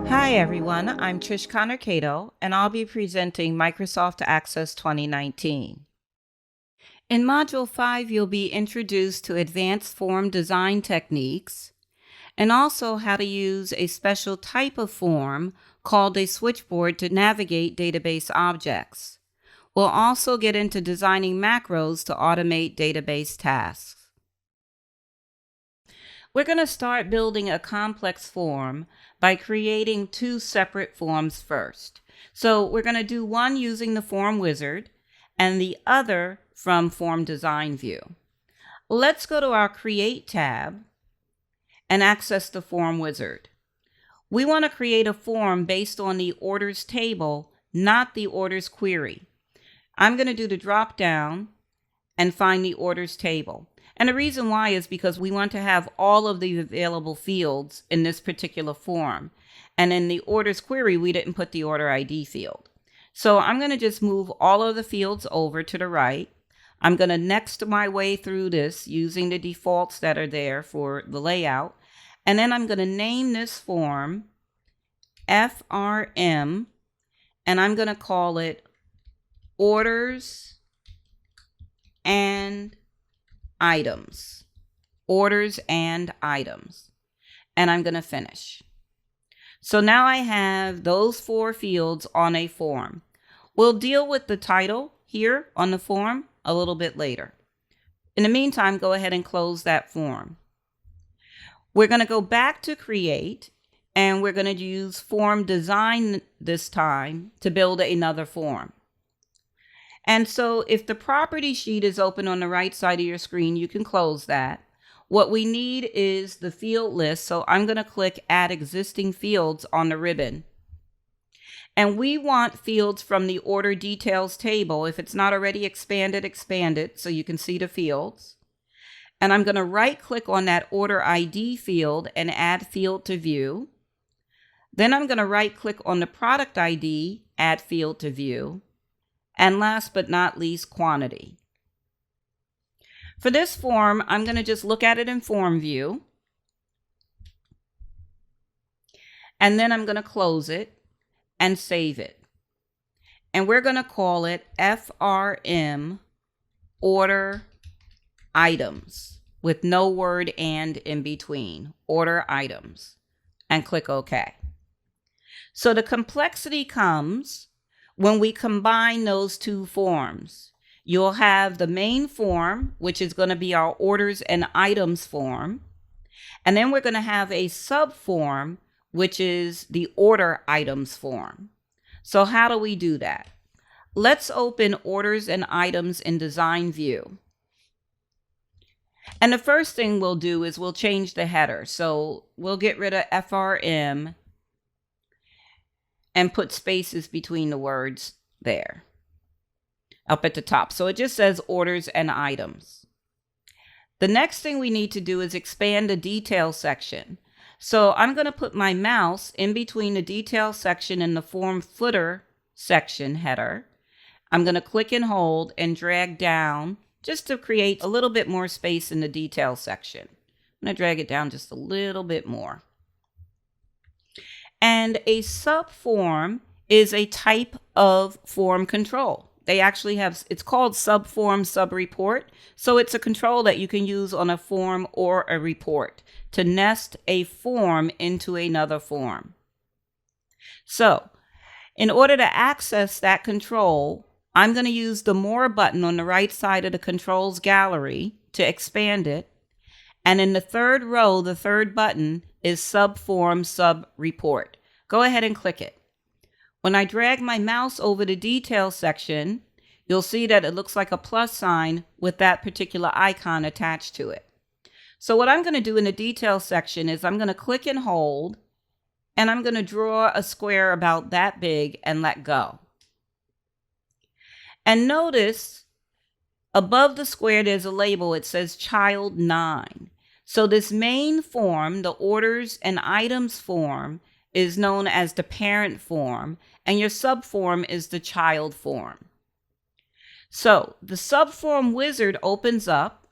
Hi everyone, I'm Trish Connor-Cato, and I'll be presenting Microsoft Access 2019. In Module 5, you'll be introduced to advanced form design techniques and also how to use a special type of form called a switchboard to navigate database objects. We'll also get into designing macros to automate database tasks. We're going to start building a complex form by creating two separate forms first. So we're going to do one using the form wizard and the other from form design view. Let's go to our Create tab and access the form wizard. We want to create a form based on the orders table, not the orders query. I'm going to do the drop down and find the orders table. And the reason why is because we want to have all of the available fields in this particular form. And in the orders query, we didn't put the order ID field. So I'm going to just move all of the fields over to the right. I'm going to next my way through this using the defaults that are there for the layout. And then I'm going to name this form FRM, and I'm going to call it Orders and Items. Orders and Items. And I'm going to finish. So now I have those four fields on a form. We'll deal with the title here on the form a little bit later. In the meantime, go ahead and close that form. We're going to go back to Create, and we're going to use Form Design this time to build another form. And so if the property sheet is open on the right side of your screen, you can close that. What we need is the field list. So I'm going to click Add Existing Fields on the ribbon. And we want fields from the Order Details table. If it's not already expanded, expand it so you can see the fields. And I'm going to right click on that Order ID field and add field to view. Then I'm going to right click on the Product ID, add field to view. And last but not least, quantity. For this form, I'm going to just look at it in form view. And then I'm going to close it and save it. And we're going to call it FRM Order Items with no word and in between. Order Items. And click OK. So the complexity comes when we combine those two forms. You'll have the main form, which is going to be our orders and items form. And then we're going to have a subform, which is the order items form. So how do we do that? Let's open orders and items in design view. And the first thing we'll do is we'll change the header. So we'll get rid of FRM and put spaces between the words there up at the top. So it just says orders and items. The next thing we need to do is expand the detail section. So I'm going to put my mouse in between the detail section and the form footer section header. I'm going to click and hold and drag down just to create a little bit more space in the detail section. I'm going to drag it down just a little bit more. And a subform is a type of form control. They actually have, it's called subform subreport. So it's a control that you can use on a form or a report to nest a form into another form. So in order to access that control, I'm going to use the More button on the right side of the controls gallery to expand it. And in the third row, the third button is Subform Subreport. Go ahead and click it. When I drag my mouse over the detail section, you'll see that it looks like a plus sign with that particular icon attached to it. So what I'm going to do in the detail section is I'm going to click and hold, and I'm going to draw a square about that big and let go. And notice above the square, there's a label. It says Child 9. So this main form, the orders and items form, is known as the parent form, and your subform is the child form. So the subform wizard opens up,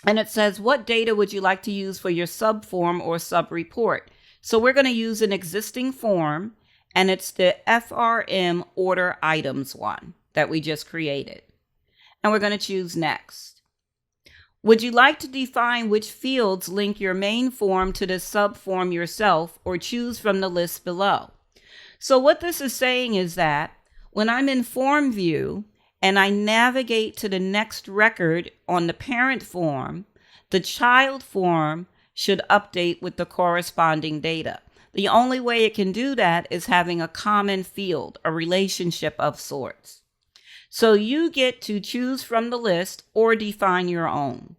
and it says, what data would you like to use for your subform or subreport? So we're going to use an existing form, and it's the FRM order items one that we just created. And we're going to choose next. Would you like to define which fields link your main form to the subform yourself, or choose from the list below? So what this is saying is that when I'm in form view and I navigate to the next record on the parent form, the child form should update with the corresponding data. The only way it can do that is having a common field, a relationship of sorts. So you get to choose from the list or define your own.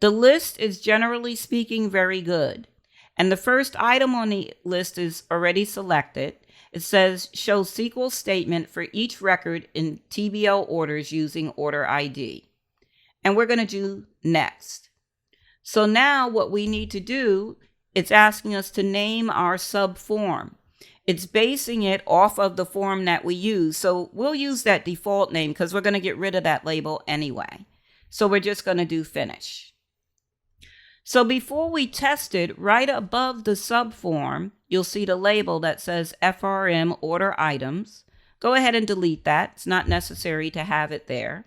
The list is generally speaking very good. And the first item on the list is already selected. It says show SQL statement for each record in TBL orders using order ID. And we're going to do next. So now what we need to do, it's asking us to name our subform. It's basing it off of the form that we use. So we'll use that default name because we're going to get rid of that label anyway. So we're just going to do finish. So before we test it, right above the subform, you'll see the label that says FRM order items. Go ahead and delete that. It's not necessary to have it there.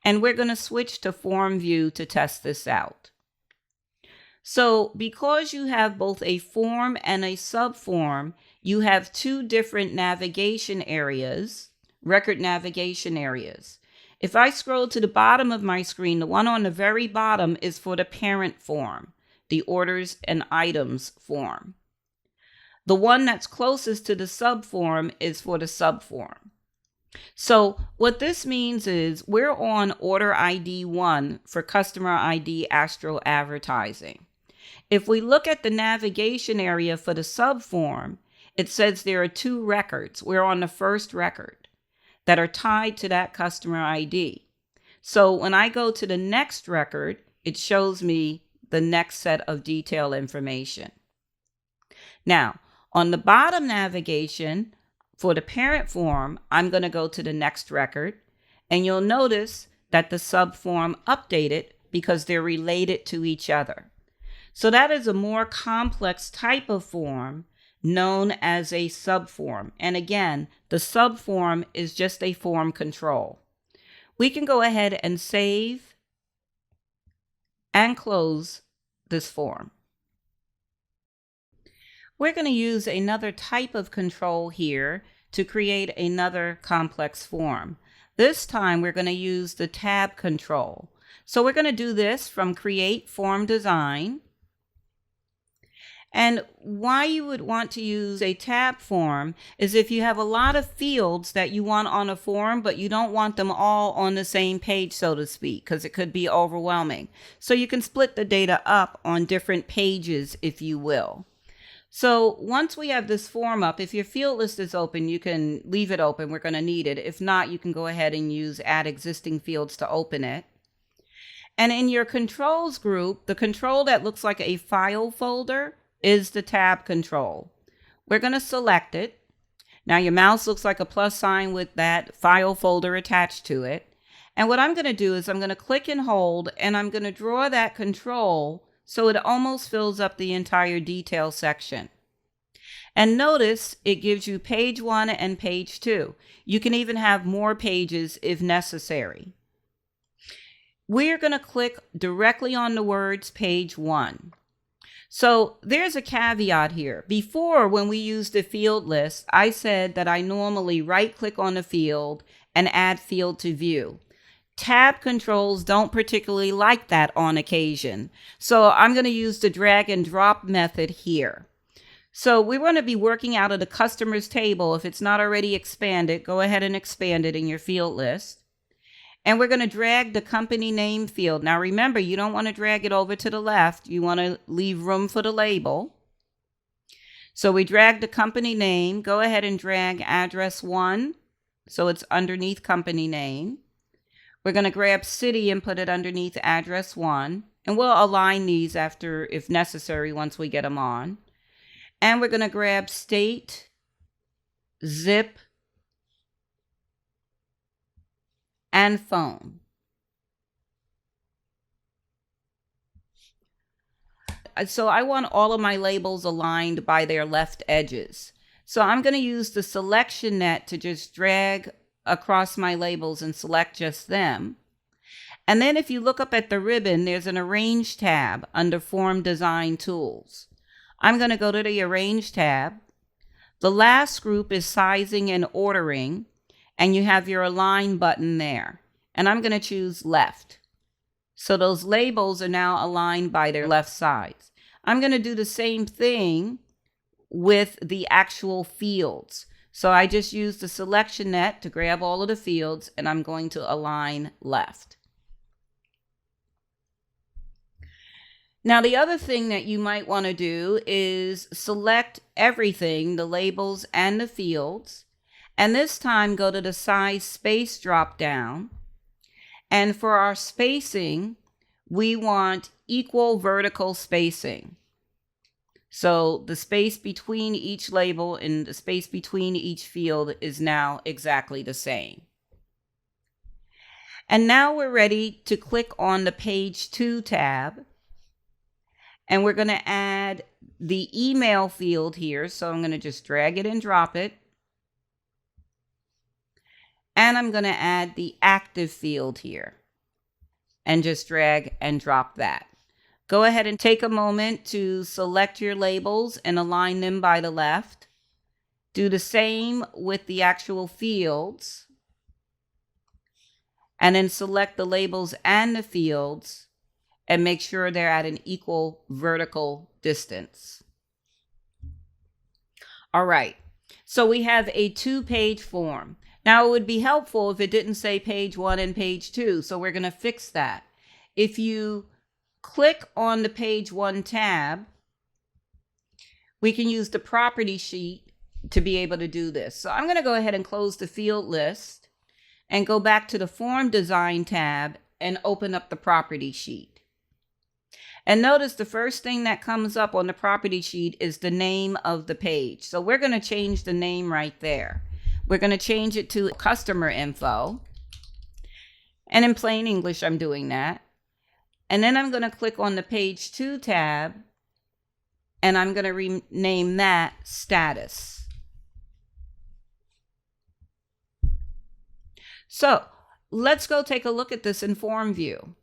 And we're going to switch to form view to test this out. So because you have both a form and a subform, you have two different navigation areas, record navigation areas. If I scroll to the bottom of my screen, the one on the very bottom is for the parent form, the orders and items form. The one that's closest to the subform is for the subform. So what this means is we're on order ID 1 for customer ID Astro advertising. If we look at the navigation area for the subform, it says there are two records. We're on the first record that are tied to that customer ID. So when I go to the next record, it shows me the next set of detail information. Now, on the bottom navigation for the parent form, I'm going to go to the next record, and you'll notice that the subform updated because they're related to each other. So that is a more complex type of form known as a subform. And again, the subform is just a form control. We can go ahead and save and close this form. We're going to use another type of control here to create another complex form. This time we're going to use the tab control. So we're going to do this from Create Form Design. And why you would want to use a tab form is if you have a lot of fields that you want on a form, but you don't want them all on the same page, so to speak, because it could be overwhelming. So you can split the data up on different pages, if you will. So once we have this form up, if your field list is open, you can leave it open. We're going to need it. If not, you can go ahead and use add existing fields to open it. And in your controls group, the control that looks like a file folder is the tab control. We're going to select it. Now your mouse looks like a plus sign with that file folder attached to it. And what I'm going to do is I'm going to click and hold, and I'm going to draw that control so it almost fills up the entire detail section. And notice it gives you page 1 and page 2. You can even have more pages if necessary. We're going to click directly on the words page 1. So there's a caveat here. Before, when we used the field list, I said that I normally right-click on the field and add field to view. Tab controls don't particularly like that on occasion. So I'm going to use the drag and drop method here. So we want to be working out of the customers table. If it's not already expanded, go ahead and expand it in your field list. And we're going to drag the company name field. Now remember, you don't want to drag it over to the left. You want to leave room for the label. So we drag the company name. Go ahead and drag address 1. So it's underneath company name. We're going to grab city and put it underneath address 1. And we'll align these after, if necessary, once we get them on. And we're going to grab state, zip, and phone. So I want all of my labels aligned by their left edges. So I'm going to use the selection net to just drag across my labels and select just them. And then if you look up at the ribbon, there's an Arrange tab under Form Design Tools. I'm going to go to the Arrange tab. The last group is Sizing and Ordering, and you have your Align button there. And I'm going to choose Left. So those labels are now aligned by their left sides. I'm going to do the same thing with the actual fields. So I just use the selection net to grab all of the fields, and I'm going to align left. Now, the other thing that you might want to do is select everything, the labels and the fields, and this time go to the size space drop down. And for our spacing, we want equal vertical spacing. So the space between each label and the space between each field is now exactly the same. And now we're ready to click on the Page 2 tab. And we're going to add the email field here. So I'm going to just drag it and drop it. And I'm going to add the active field here and just drag and drop that. Go ahead and take a moment to select your labels and align them by the left. Do the same with the actual fields. And then select the labels and the fields and make sure they're at an equal vertical distance. All right, so we have a 2-page form. Now, it would be helpful if it didn't say page 1 and page 2, so we're going to fix that. If you click on the page 1 tab, we can use the property sheet to be able to do this. So I'm going to go ahead and close the field list and go back to the Form Design tab and open up the property sheet. And notice the first thing that comes up on the property sheet is the name of the page. So we're going to change the name right there. We're going to change it to Customer Info. And in plain English, I'm doing that. And then I'm going to click on the Page 2 tab, and I'm going to rename that Status. So let's go take a look at this in Form View.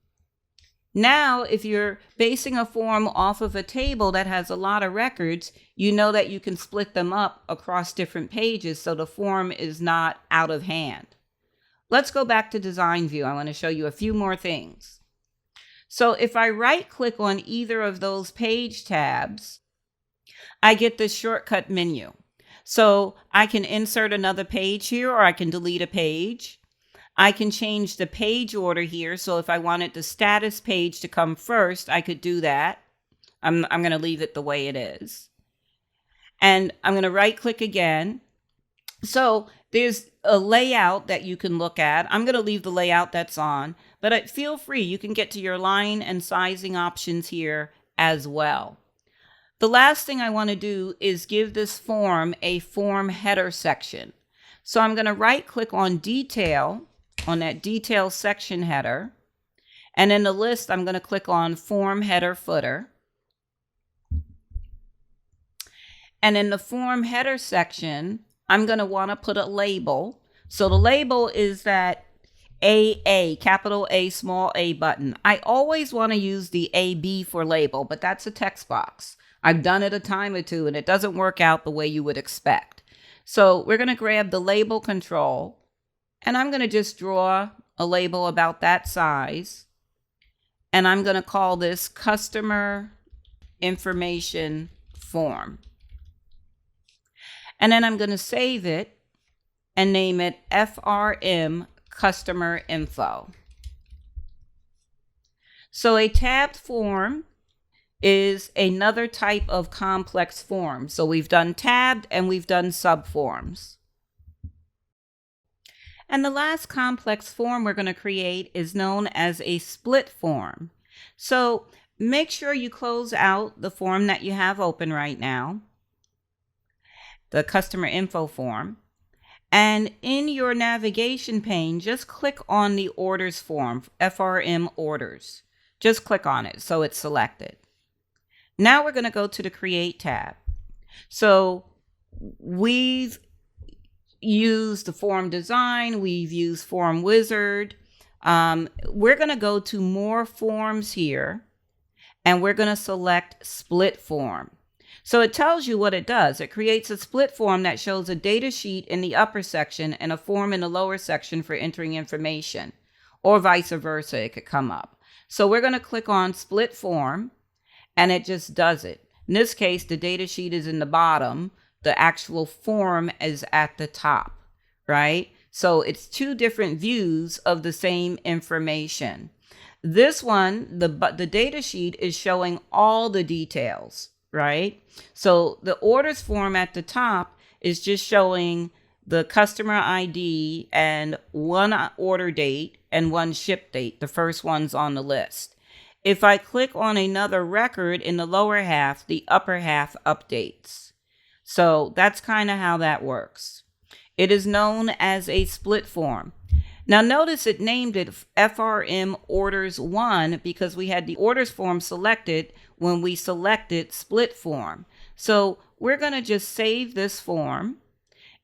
Now, if you're basing a form off of a table that has a lot of records, you know that you can split them up across different pages so the form is not out of hand. Let's go back to Design View. I want to show you a few more things. So if I right-click on either of those page tabs, I get this shortcut menu. So I can insert another page here, or I can delete a page. I can change the page order here. So if I wanted the status page to come first, I could do that. I'm going to leave it the way it is. And I'm going to right-click again. So there's a layout that you can look at. I'm going to leave the layout that's on, but feel free. You can get to your line and sizing options here as well. The last thing I want to do is give this form a form header section. So I'm going to right-click on Detail, on that Detail section header. And in the list, I'm going to click on Form Header Footer. And in the Form Header section, I'm going to want to put a label. So the label is that AA, capital A, small a button. I always want to use the AB for label, but that's a text box. I've done it a time or two, and it doesn't work out the way you would expect. So we're going to grab the label control, and I'm going to just draw a label about that size. And I'm going to call this Customer Information Form. And then I'm going to save it and name it FRM Customer Info. So a tabbed form is another type of complex form. So we've done tabbed and we've done subforms. And the last complex form we're going to create is known as a split form. So make sure you close out the form that you have open right now, the customer info form. And in your navigation pane, just click on the orders form, FRM orders. Just click on it so it's selected. Now we're going to go to the Create tab. So we've used the form design. We've used Form Wizard. We're going to go to More Forms here, and we're going to select Split Form. So it tells you what it does. It creates a split form that shows a data sheet in the upper section and a form in the lower section for entering information, or vice versa. It could come up. So we're going to click on Split Form, and it just does it. In this case, the data sheet is in the bottom. The actual form is at the top, right? So it's two different views of the same information. This one, the data sheet is showing all the details, right? So the orders form at the top is just showing the customer ID and one order date and one ship date. The first one's on the list. If I click on another record in the lower half, the upper half updates. So that's kind of how that works. It is known as a split form. Now notice it named it FRM Orders 1 because we had the orders form selected when we selected split form. So we're going to just save this form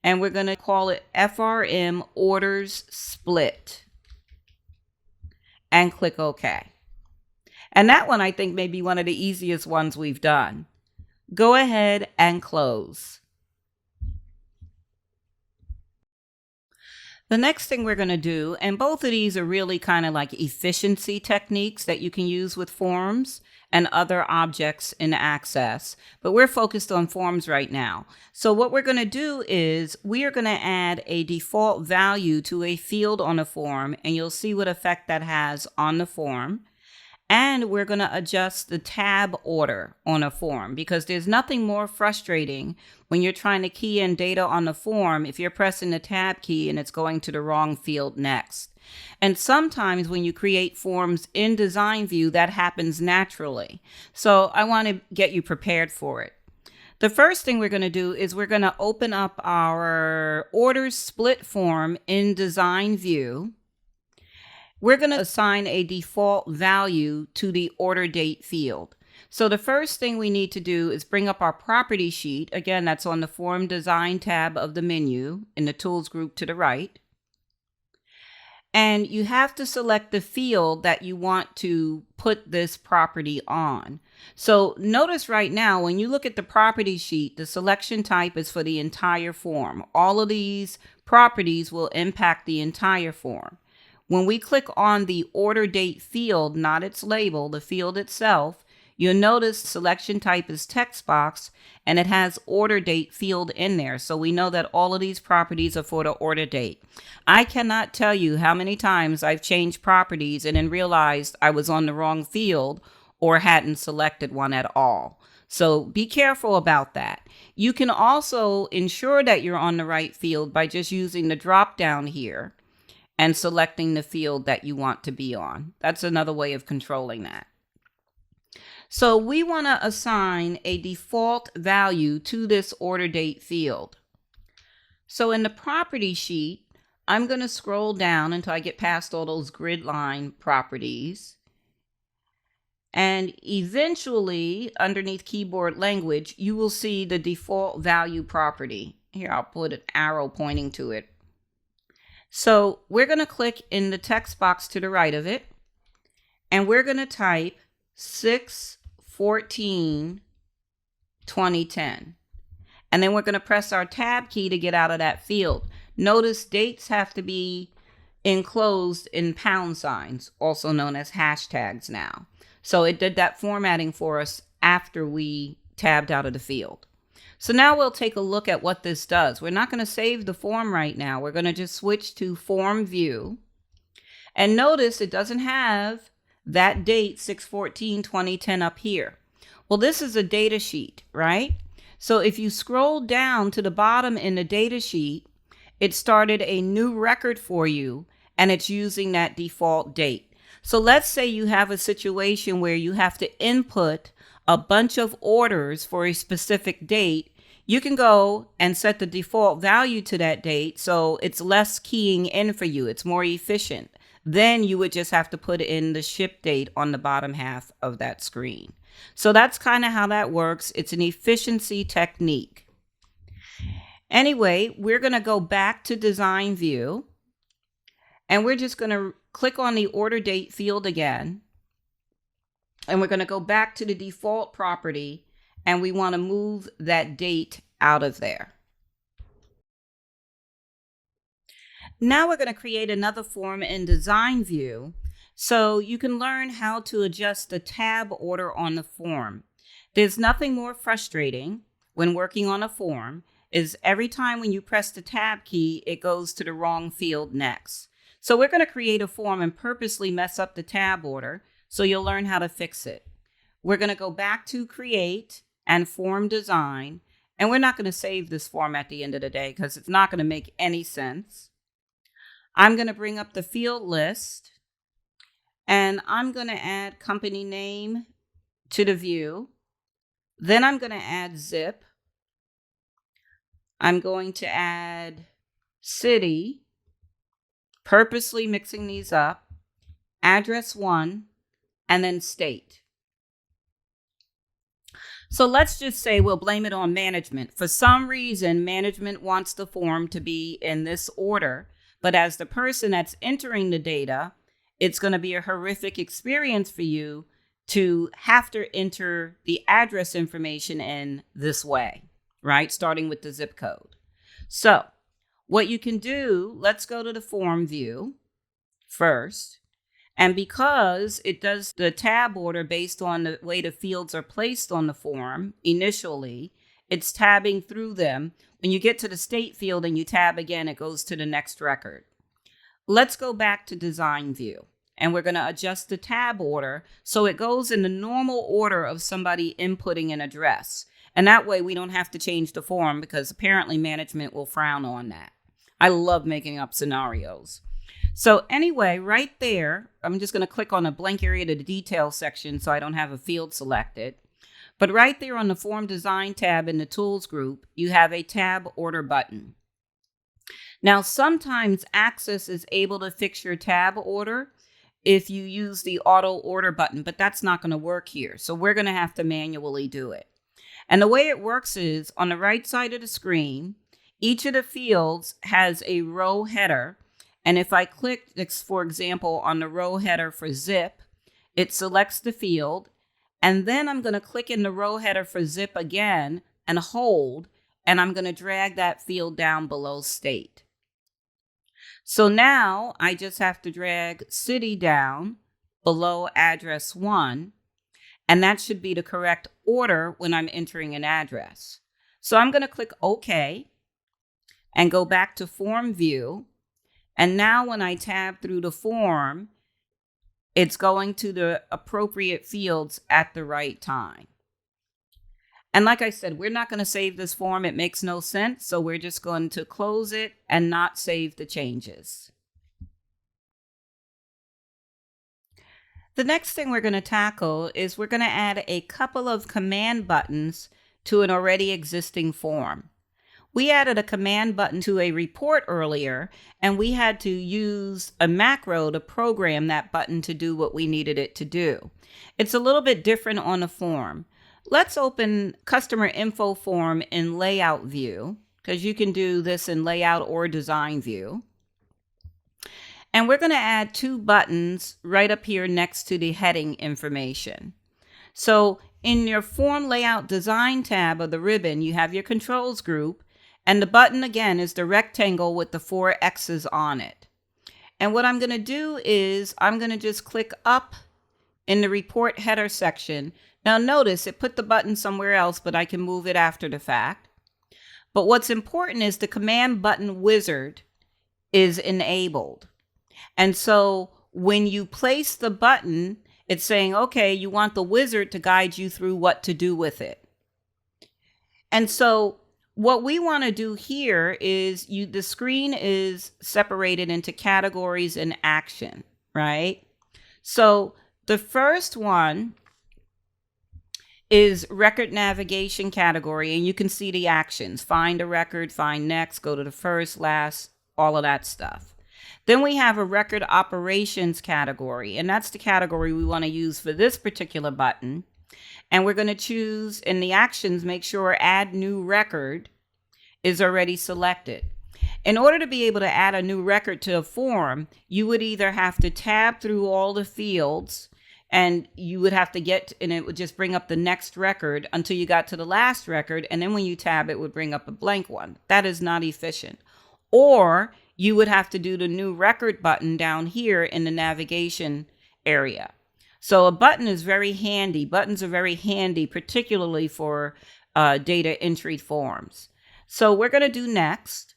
and we're going to call it FRM Orders Split and click OK. And that one I think may be one of the easiest ones we've done. Go ahead and close. The next thing we're going to do, and both of these are really kind of like efficiency techniques that you can use with forms and other objects in Access, but we're focused on forms right now. So what we're going to do is we are going to add a default value to a field on a form, and you'll see what effect that has on the form. And we're going to adjust the tab order on a form because there's nothing more frustrating when you're trying to key in data on the form if you're pressing the tab key and it's going to the wrong field next. And sometimes when you create forms in Design View, that happens naturally. So I want to get you prepared for it. The first thing we're going to do is we're going to open up our orders split form in Design View. We're going to assign a default value to the order date field. So the first thing we need to do is bring up our property sheet. Again, that's on the Form Design tab of the menu in the Tools group to the right. And you have to select the field that you want to put this property on. So notice right now, when you look at the property sheet, the selection type is for the entire form. All of these properties will impact the entire form. When we click on the order date field, not its label, the field itself, you'll notice selection type is text box and it has order date field in there. So we know that all of these properties are for the order date. I cannot tell you how many times I've changed properties and then realized I was on the wrong field or hadn't selected one at all. So be careful about that. You can also ensure that you're on the right field by just using the drop down here and selecting the field that you want to be on. That's another way of controlling that. So we want to assign a default value to this order date field. So in the property sheet, I'm going to scroll down until I get past all those grid line properties. And eventually, underneath keyboard language, you will see the default value property. Here, I'll put an arrow pointing to it. So we're going to click in the text box to the right of it, and we're going to type 6/14/2010. And then we're going to press our tab key to get out of that field. Notice dates have to be enclosed in pound signs, also known as hashtags now. So it did that formatting for us after we tabbed out of the field. So now we'll take a look at what this does. We're not going to save the form right now. We're going to just switch to Form View. And notice it doesn't have that date 6/14/2010 up here. Well, this is a data sheet, right? So if you scroll down to the bottom in the data sheet, it started a new record for you and it's using that default date. So let's say you have a situation where you have to input a bunch of orders for a specific date. You can go and set the default value to that date so it's less keying in for you. It's more efficient. Then you would just have to put in the ship date on the bottom half of that screen. So that's kind of how that works. It's an efficiency technique. Anyway, we're going to go back to design view, and we're just going to click on the order date field again. And we're going to go back to the default property, and we want to move that date out of there. Now we're going to create another form in design view so you can learn how to adjust the tab order on the form. There's nothing more frustrating when working on a form is every time when you press the tab key, it goes to the wrong field next. So we're going to create a form and purposely mess up the tab order so you'll learn how to fix it. We're going to go back to create and form design, and we're not going to save this form at the end of the day because it's not going to make any sense. I'm going to bring up the field list, and I'm going to add company name to the view. Then I'm going to add zip. I'm going to add city, purposely mixing these up, address 1, and then state. So let's just say we'll blame it on management. For some reason, management wants the form to be in this order, but as the person that's entering the data, it's going to be a horrific experience for you to have to enter the address information in this way, right? Starting with the zip code. So what you can do, let's go to the form view first. And because it does the tab order based on the way the fields are placed on the form initially, it's tabbing through them. When you get to the state field and you tab again, it goes to the next record. Let's go back to design view, and we're going to adjust the tab order so it goes in the normal order of somebody inputting an address. And that way we don't have to change the form because apparently management will frown on that. I love making up scenarios. So anyway, right there, I'm just going to click on a blank area to the details section so I don't have a field selected. But right there on the form design tab in the tools group, you have a tab order button. Now, sometimes Access is able to fix your tab order if you use the auto order button, but that's not going to work here. So we're going to have to manually do it. And the way it works is on the right side of the screen, each of the fields has a row header. And if I click, for example, on the row header for zip, it selects the field. And then I'm going to click in the row header for zip again and hold, and I'm going to drag that field down below state. So now I just have to drag city down below address 1, and that should be the correct order when I'm entering an address. So I'm going to click OK and go back to form view. And now when I tab through the form, it's going to the appropriate fields at the right time. And like I said, we're not going to save this form. It makes no sense. So we're just going to close it and not save the changes. The next thing we're going to tackle is we're going to add a couple of command buttons to an already existing form. We added a command button to a report earlier, and we had to use a macro to program that button to do what we needed it to do. It's a little bit different on a form. Let's open customer info form in layout view, because you can do this in layout or design view. And we're going to add 2 buttons right up here next to the heading information. So in your form layout design tab of the ribbon, you have your controls group. And the button, again, is the rectangle with the 4 X's on it. And what I'm going to do is I'm going to just click up in the report header section. Now notice it put the button somewhere else, but I can move it after the fact. But what's important is the command button wizard is enabled. And so when you place the button, it's saying, okay, you want the wizard to guide you through what to do with it. And so what we want to do here is the screen is separated into categories and action, right? So the first one is record navigation category, and you can see the actions: find a record, find next, go to the first, last, all of that stuff. Then we have a record operations category, and that's the category we want to use for this particular button. And we're going to choose in the actions, make sure add new record is already selected. In order to be able to add a new record to a form, you would either have to tab through all the fields and you would have to get, and it would just bring up the next record until you got to the last record. And then when you tab, it would bring up a blank one. That is not efficient. Or you would have to do the new record button down here in the navigation area. So a button is very handy. Buttons are very handy, particularly for data entry forms. So we're going to do next.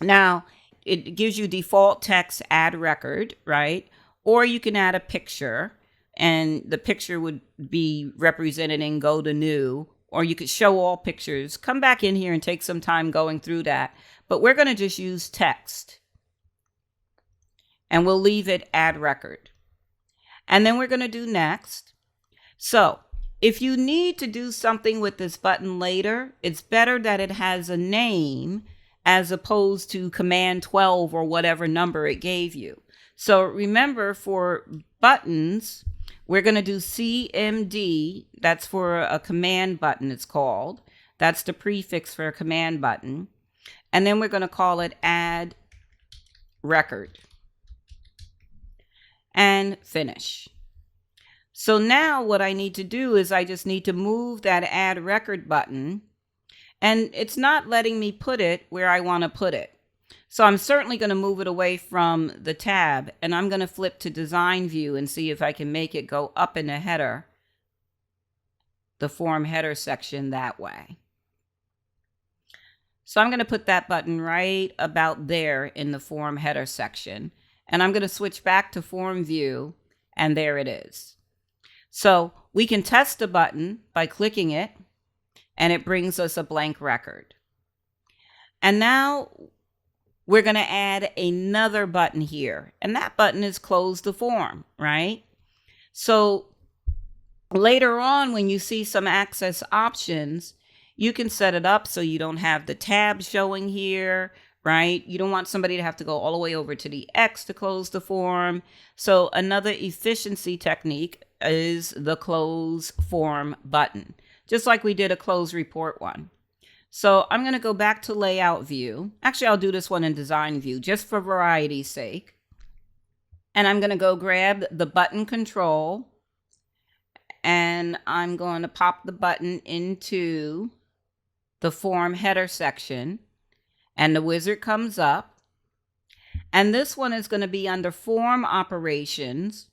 Now, it gives you default text, add record, right? Or you can add a picture, and the picture would be represented in go to new, or you could show all pictures. Come back in here and take some time going through that. But we're going to just use text, and we'll leave it add record. And then we're going to do next. So if you need to do something with this button later, it's better that it has a name as opposed to command 12 or whatever number it gave you. So remember, for buttons, we're going to do CMD. That's for a command button, it's called. That's the prefix for a command button. And then we're going to call it add record. And finish. So now what I need to do is I just need to move that add record button, and it's not letting me put it where I want to put it. So I'm certainly going to move it away from the tab, and I'm going to flip to design view and see if I can make it go up in the header, the form header section that way. So I'm going to put that button right about there in the form header section. And I'm going to switch back to form view, and there it is. So we can test the button by clicking it, and it brings us a blank record. And now we're going to add another button here, and that button is close the form, right? So later on, when you see some access options, you can set it up so you don't have the tab showing here, right? You don't want somebody to have to go all the way over to the X to close the form. So another efficiency technique is the close form button, just like we did a close report one. So I'm going to go back to layout view. Actually, I'll do this one in design view just for variety's sake. And I'm going to go grab the button control, and I'm going to pop the button into the form header section. And the wizard comes up, and this one is going to be under form operations.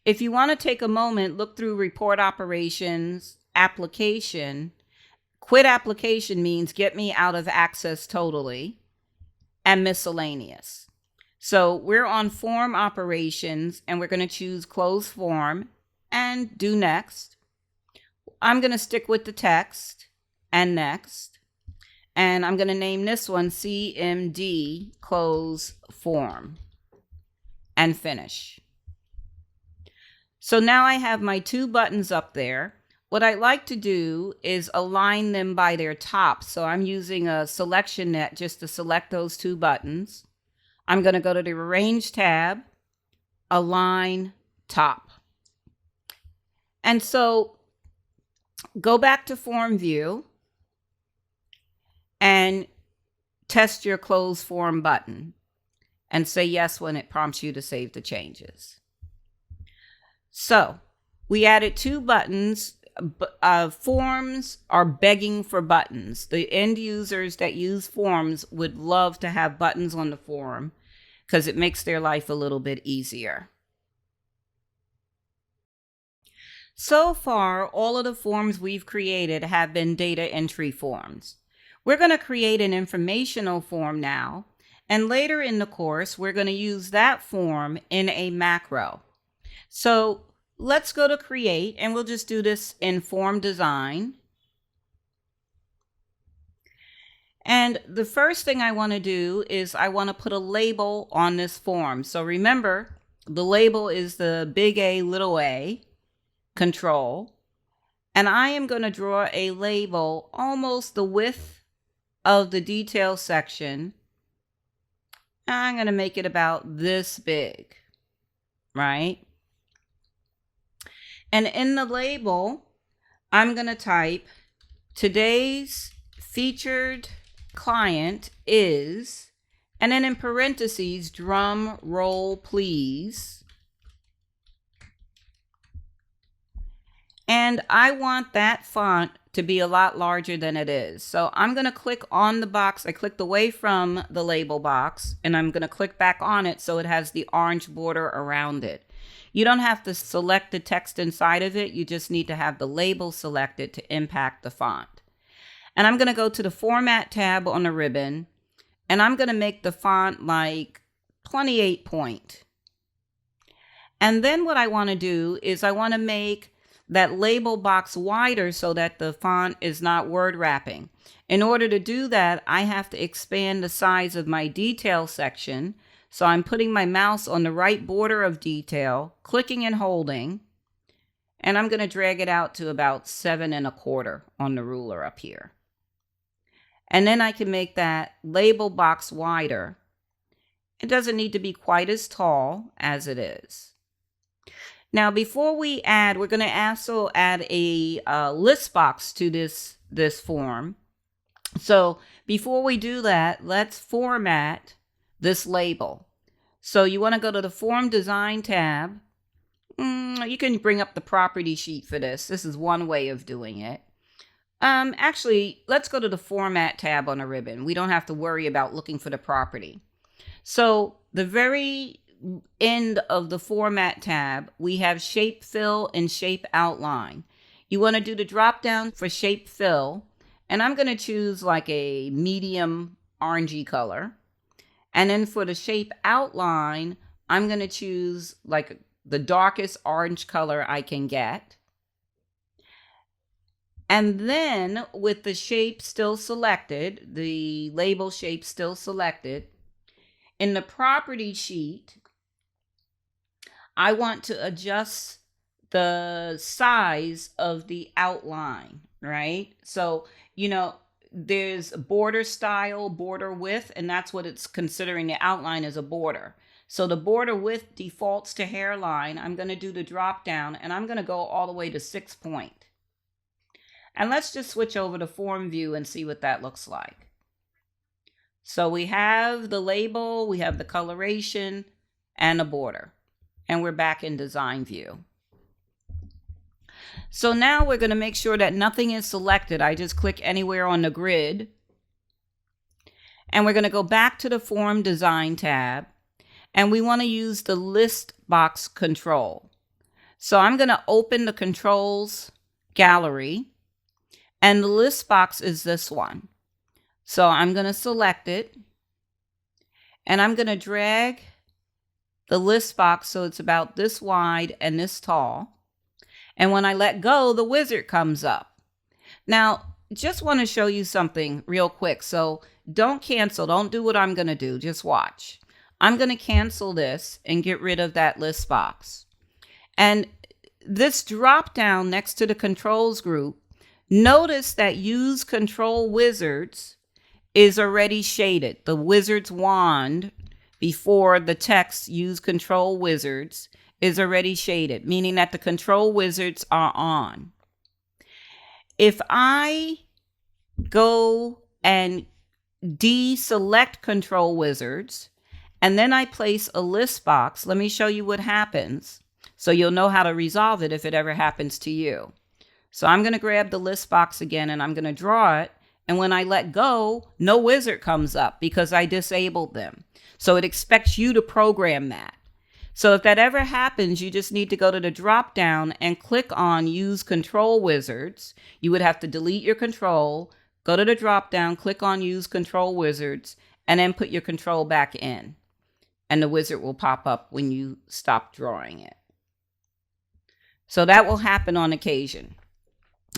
If you want to take a moment, look through report operations, application. Quit application means get me out of access totally, and miscellaneous. So we're on form operations, and we're going to choose close form and do next. I'm going to stick with the text and next. And I'm going to name this one CMD close form and finish. So now I have my two buttons up there. What I like to do is align them by their top. So I'm using a selection net just to select those two buttons. I'm going to go to the Arrange tab, Align Top. And so go back to Form View and test your Close Form button and say yes when it prompts you to save the changes. So we added two buttons. Forms are begging for buttons. The end users that use forms would love to have buttons on the form because it makes their life a little bit easier. So far, all of the forms we've created have been data entry forms. We're going to create an informational form now, and later in the course, we're going to use that form in a macro. So let's go to create, and we'll just do this in form design. And the first thing I want to do is I want to put a label on this form. So remember, the label is the big A, little a, control. And I am going to draw a label almost the width of the detail section. I'm going to make it about this big, right? And in the label, I'm going to type today's featured client is, and then in parentheses, drum roll please. And I want that font to be a lot larger than it is. So I'm going to click on the box. I clicked away from the label box, and I'm going to click back on it so it has the orange border around it. You don't have to select the text inside of it. You just need to have the label selected to impact the font. And I'm going to go to the Format tab on the ribbon, and I'm going to make the font like 28 point. And then what I want to do is I want to make that label box wider so that the font is not word wrapping. In order to do that, I have to expand the size of my detail section. So I'm putting my mouse on the right border of detail, clicking and holding, and I'm going to drag it out to about 7 1/4 on the ruler up here. And then I can make that label box wider. It doesn't need to be quite as tall as it is. Now, before we add, we're going to also add a list box to this form. So before we do that, let's format this label. So you want to go to the Form Design tab. You can bring up the property sheet for this. This is one way of doing it. Actually, let's go to the Format tab on the ribbon. We don't have to worry about looking for the property. So the very end of the Format tab, we have Shape Fill and Shape Outline. You want to do the drop down for Shape Fill, and I'm going to choose like a medium orangey color. And then for the Shape Outline, I'm going to choose like the darkest orange color I can get. And then with the shape still selected, the label shape still selected, in the property sheet, I want to adjust the size of the outline, right? So, there's border style, border width, and that's what it's considering the outline as a border. So the border width defaults to hairline. I'm going to do the drop down, and I'm going to go all the way to 6 point. And let's just switch over to form view and see what that looks like. So we have the label, we have the coloration, and a border. And we're back in design view. So now we're going to make sure that nothing is selected. I just click anywhere on the grid. And we're going to go back to the Form Design tab. And we want to use the list box control. So I'm going to open the controls gallery. And the list box is this one. So I'm going to select it. And I'm going to drag the list box so it's about this wide and this tall. And when I let go, the wizard comes up. Now, just want to show you something real quick. So don't cancel. Don't do what I'm going to do. Just watch. I'm going to cancel this and get rid of that list box. And this drop down next to the controls group, notice that Use Control Wizards is already shaded. The wizard's wand before the text Use Control Wizards is already shaded, meaning that the control wizards are on. If I go and deselect control wizards, and then I place a list box, let me show you what happens so you'll know how to resolve it if it ever happens to you. So I'm going to grab the list box again and I'm going to draw it. And when I let go, no wizard comes up because I disabled them. So it expects you to program that. So if that ever happens, you just need to go to the drop down and click on Use Control Wizards. You would have to delete your control, go to the drop down, click on Use Control Wizards, and then put your control back in. And the wizard will pop up when you stop drawing it. So that will happen on occasion.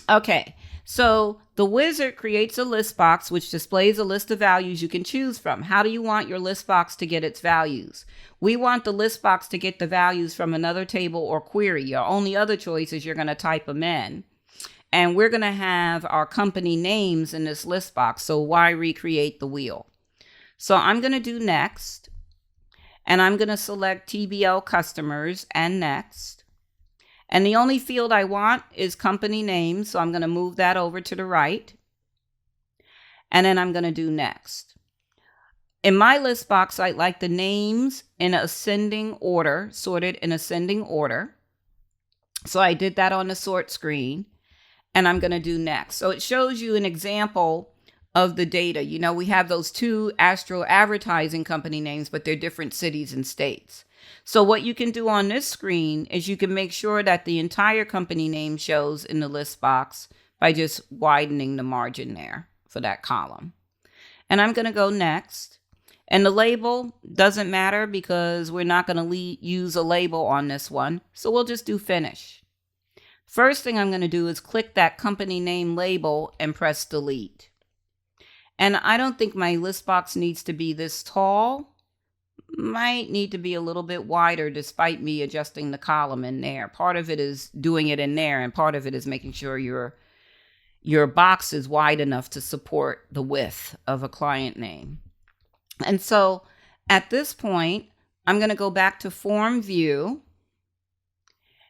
Okay, so the wizard creates a list box which displays a list of values you can choose from. How do you want your list box to get its values? We want the list box to get the values from another table or query. Your only other choice is you're going to type them in. And we're going to have our company names in this list box, so why recreate the wheel? So I'm going to do next, and I'm going to select TBL customers and next. And the only field I want is company name. So I'm going to move that over to the right. And then I'm going to do next. In my list box, I like the names in ascending order, sorted in ascending order. So I did that on the sort screen, and I'm going to do next. So it shows you an example of the data. You know, we have those two Astro advertising company names, but they're different cities and states. So what you can do on this screen is you can make sure that the entire company name shows in the list box by just widening the margin there for that column. And I'm going to go next. And the label doesn't matter because we're not going to use a label on this one. So we'll just do finish. First thing I'm going to do is click that company name label and press delete. And I don't think my list box needs to be this tall. Might need to be a little bit wider despite me adjusting the column in there. Part of it is doing it in there, and part of it is making sure your box is wide enough to support the width of a client name. And so at this point, I'm going to go back to form view.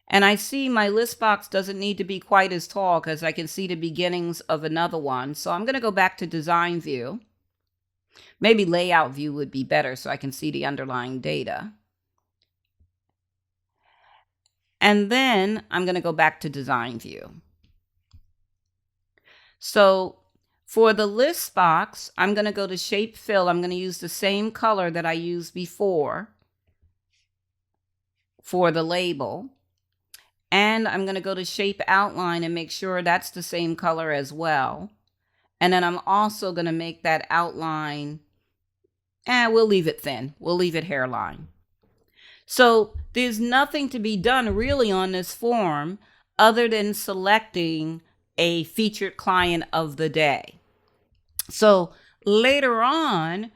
And I see my list box doesn't need to be quite as tall because I can see the beginnings of another one. So I'm going to go back to design view. Maybe layout view would be better so I can see the underlying data. And then I'm going to go back to design view. So for the list box, I'm going to go to shape fill. I'm going to use the same color that I used before for the label. And I'm going to go to shape outline and make sure that's the same color as well. And then I'm also going to make that outline, we'll leave it thin. We'll leave it hairline. So there's nothing to be done really on this form other than selecting a featured client of the day. So later on,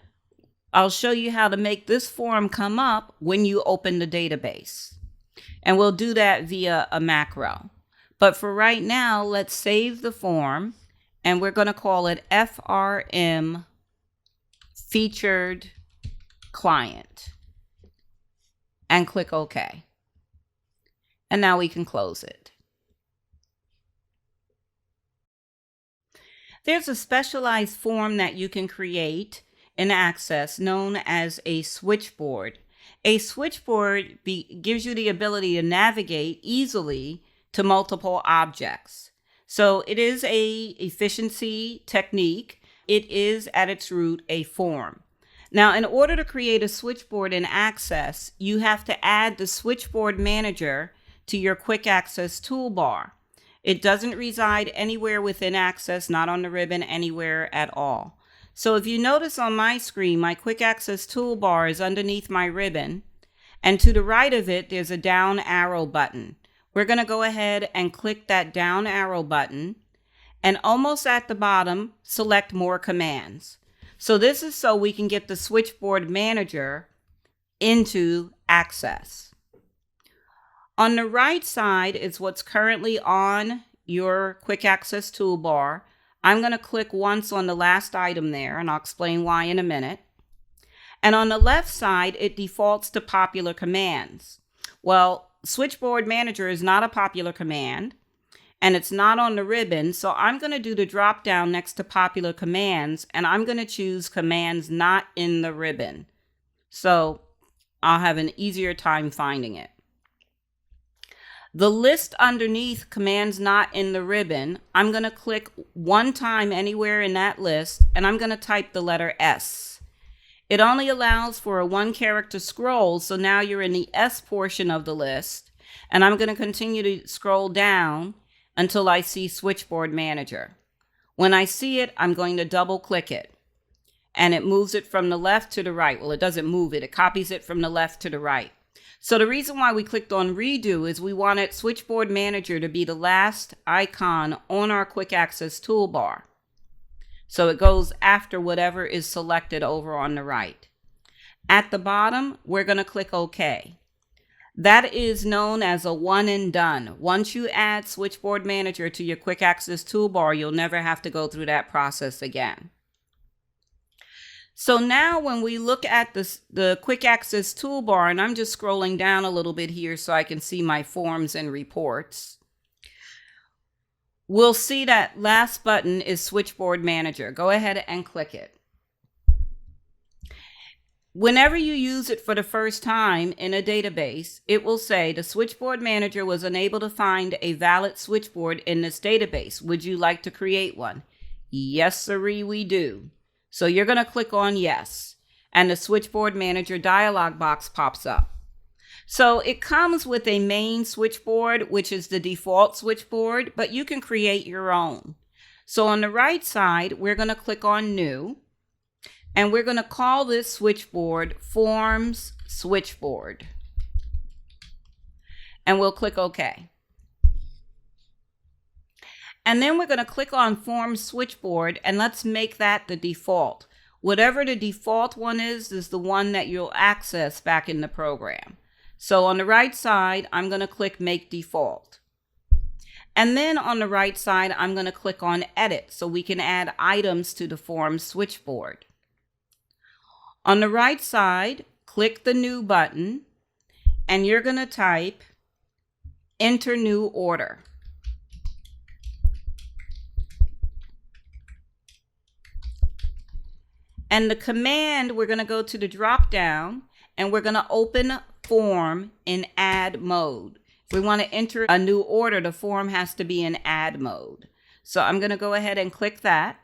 I'll show you how to make this form come up when you open the database. And we'll do that via a macro. But for right now, let's save the form, and we're going to call it FRM Featured Client. And click OK. And now we can close it. There's a specialized form that you can create in Access known as a switchboard. A switchboard gives you the ability to navigate easily to multiple objects. So it is an efficiency technique. It is at its root a form. Now, in order to create a switchboard in Access, you have to add the switchboard manager to your quick access toolbar. It doesn't reside anywhere within Access, not on the ribbon, anywhere at all. So if you notice on my screen, my quick access toolbar is underneath my ribbon, and to the right of it, there's a down arrow button. We're going to go ahead and click that down arrow button, and almost at the bottom, select more commands. So this is so we can get the switchboard manager into Access. On the right side is what's currently on your quick access toolbar. I'm going to click once on the last item there, and I'll explain why in a minute. And on the left side, it defaults to popular commands. Well, Switchboard Manager is not a popular command, and it's not on the ribbon, so I'm going to do the drop down next to popular commands, and I'm going to choose commands not in the ribbon. So I'll have an easier time finding it. The list underneath commands not in the ribbon, I'm going to click one time anywhere in that list, and I'm going to type the letter S. It only allows for a one-character scroll, so now you're in the S portion of the list, and I'm going to continue to scroll down until I see Switchboard Manager. When I see it, I'm going to double-click it, and it moves it from the left to the right. Well, it doesn't move it. It copies it from the left to the right. So the reason why we clicked on redo is we wanted Switchboard Manager to be the last icon on our quick access toolbar. So it goes after whatever is selected over on the right. At the bottom, we're going to click OK. That is known as a one and done. Once you add Switchboard Manager to your quick access toolbar, you'll never have to go through that process again. So now when we look at the quick access toolbar, and I'm just scrolling down a little bit here so I can see my forms and reports, we'll see that last button is Switchboard Manager. Go ahead and click it. Whenever you use it for the first time in a database, it will say the Switchboard Manager was unable to find a valid switchboard in this database. Would you like to create one? Yes, sirree, we do. So you're going to click on yes, and the Switchboard Manager dialog box pops up. So it comes with a main switchboard, which is the default switchboard, but you can create your own. So on the right side, we're going to click on New, and we're going to call this switchboard Forms Switchboard. And we'll click OK. And then we're going to click on Forms Switchboard, and let's make that the default. Whatever the default one is the one that you'll access back in the program. So on the right side, I'm going to click Make Default. And then on the right side, I'm going to click on Edit so we can add items to the Forms Switchboard. On the right side, click the New button, and you're going to type Enter New Order. And the command, we're going to go to the drop down, and we're going to open form in add mode. If we want to enter a new order, the form has to be in add mode. So I'm going to go ahead and click that.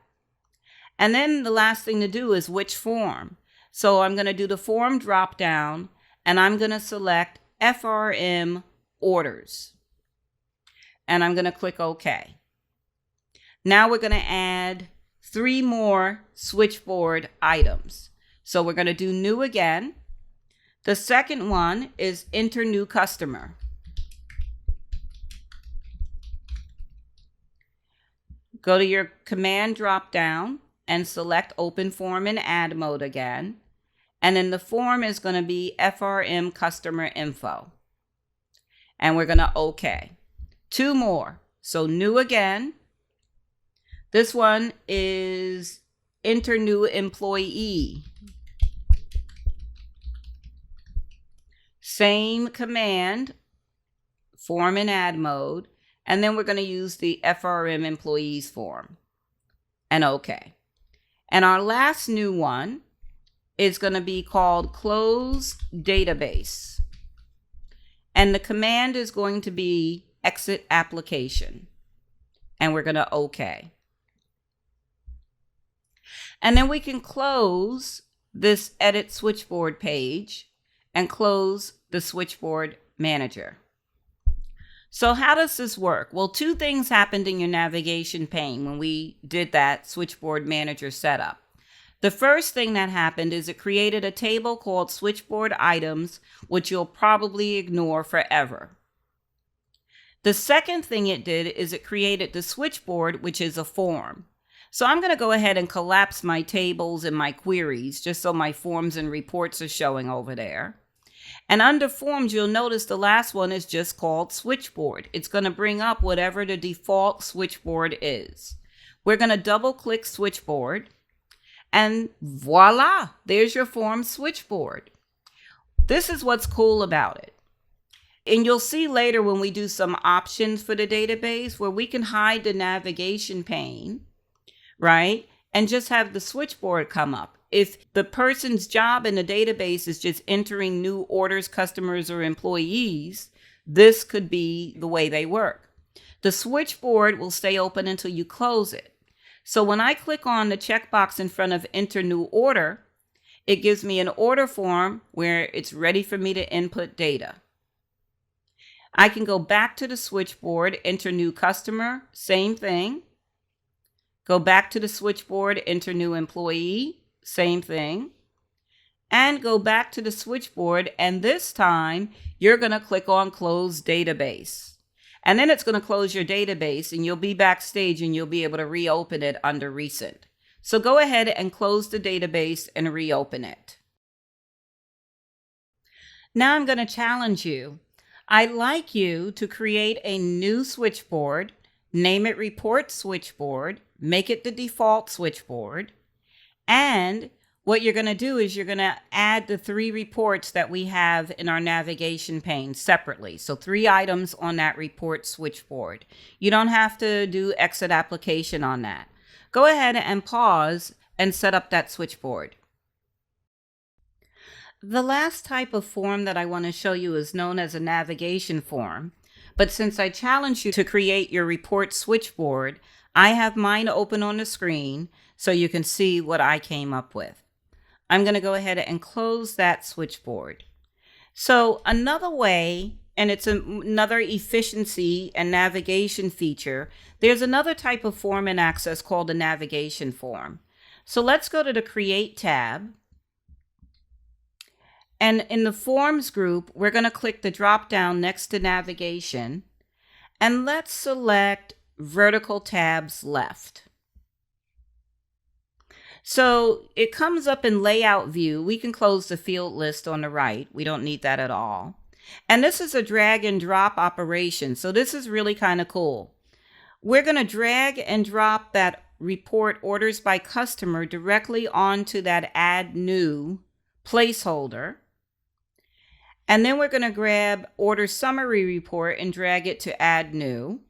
And then the last thing to do is which form. So I'm going to do the form drop down, and I'm going to select FRM orders. And I'm going to click OK. Now we're going to add 3 more switchboard items. So we're going to do new again. The second one is enter new customer. Go to your command drop down and select open form in add mode again. And then the form is going to be FRM customer info. And we're going to OK. 2 more. So new again. This one is enter new employee. Same command, form in add mode, and then we're going to use the FRM employees form, and OK. And our last new one is going to be called close database. And the command is going to be exit application, and we're going to OK. And then we can close this edit switchboard page and close the switchboard manager. So how does this work? Well, 2 things happened in your navigation pane when we did that switchboard manager setup. The first thing that happened is it created a table called switchboard items, which you'll probably ignore forever. The second thing it did is it created the switchboard, which is a form. So I'm going to go ahead and collapse my tables and my queries just so my forms and reports are showing over there. And under forms, you'll notice the last one is just called switchboard. It's going to bring up whatever the default switchboard is. We're going to double click switchboard, and voila, there's your form switchboard. This is what's cool about it. And you'll see later when we do some options for the database where we can hide the navigation pane, right? And just have the switchboard come up. If the person's job in the database is just entering new orders, customers, or employees, this could be the way they work. The switchboard will stay open until you close it. So when I click on the checkbox in front of enter new order, it gives me an order form where it's ready for me to input data. I can go back to the switchboard, enter new customer, same thing. Go back to the switchboard, enter new employee, same thing. And go back to the switchboard, and this time you're going to click on close database. And then it's going to close your database, and you'll be backstage and you'll be able to reopen it under recent. So go ahead and close the database and reopen it. Now I'm going to challenge you. I'd like you to create a new switchboard, name it Report Switchboard, make it the default switchboard, and what you're going to do is you're going to add the 3 reports that we have in our navigation pane separately. So 3 items on that report switchboard. You don't have to do exit application on that. Go ahead and pause and set up that switchboard. The last type of form that I want to show you is known as a navigation form. But since I challenged you to create your report switchboard, I have mine open on the screen so you can see what I came up with. I'm going to go ahead and close that switchboard. So another way, and it's another efficiency and navigation feature, there's another type of form in Access called a navigation form. So let's go to the Create tab. And in the Forms group, we're going to click the drop down next to Navigation, and let's select Vertical Tabs Left. So it comes up in Layout View. We can close the field list on the right. We don't need that at all. And this is a drag and drop operation. So this is really kind of cool. We're going to drag and drop that report orders by customer directly onto that Add New placeholder. And then we're going to grab Order Summary Report and drag it to Add New.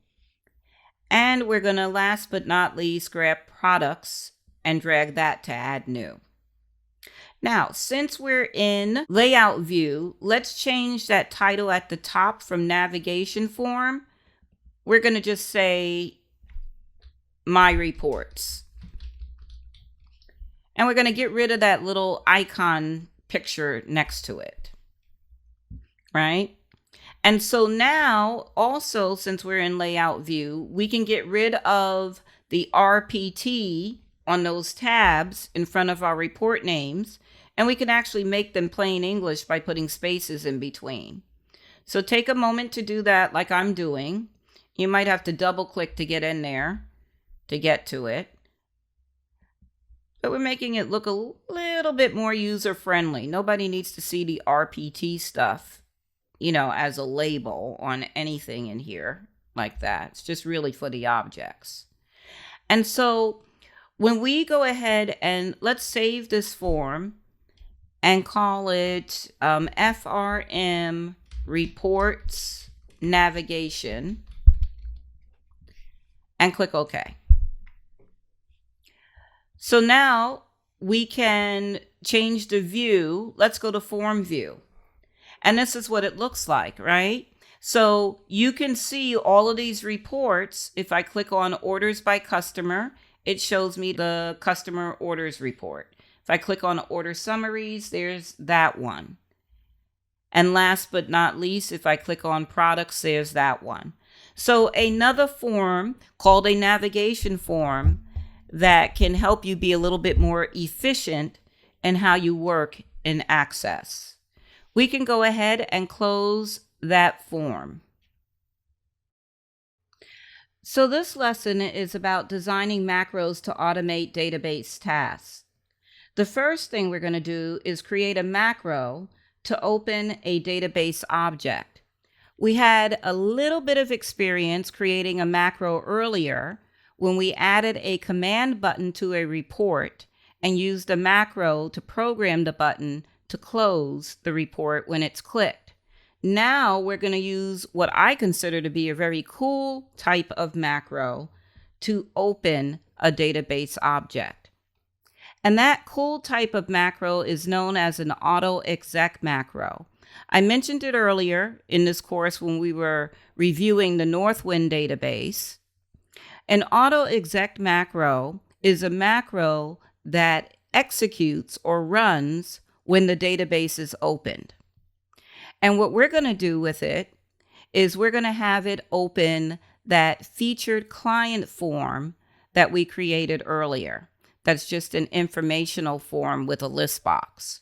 And we're going to, last but not least, grab Products and drag that to Add New. Now, since we're in Layout View, let's change that title at the top from Navigation Form. We're going to just say My Reports. And we're going to get rid of that little icon picture next to it. Right? And so now, also, since we're in Layout View, we can get rid of the RPT on those tabs in front of our report names, and we can actually make them plain English by putting spaces in between. So take a moment to do that like I'm doing. You might have to double click to get in there to get to it. But we're making it look a little bit more user friendly. Nobody needs to see the RPT stuff, as a label on anything in here like that. It's just really for the objects. And so when we go ahead and let's save this form and call it FRM Reports Navigation and click OK. So now we can change the view. Let's go to Form View. And this is what it looks like, right? So you can see all of these reports. If I click on Orders by Customer, it shows me the customer orders report. If I click on Order Summaries, there's that one. And last but not least, if I click on Products, there's that one. So another form called a navigation form that can help you be a little bit more efficient in how you work in Access. We can go ahead and close that form. So this lesson is about designing macros to automate database tasks. The first thing we're going to do is create a macro to open a database object. We had a little bit of experience creating a macro earlier when we added a command button to a report and used a macro to program the button to close the report when it's clicked. Now we're going to use what I consider to be a very cool type of macro to open a database object. And that cool type of macro is known as an AutoExec macro. I mentioned it earlier in this course when we were reviewing the Northwind database. An AutoExec macro is a macro that executes or runs when the database is opened. And what we're going to do with it is we're going to have it open that featured client form that we created earlier. That's just an informational form with a list box.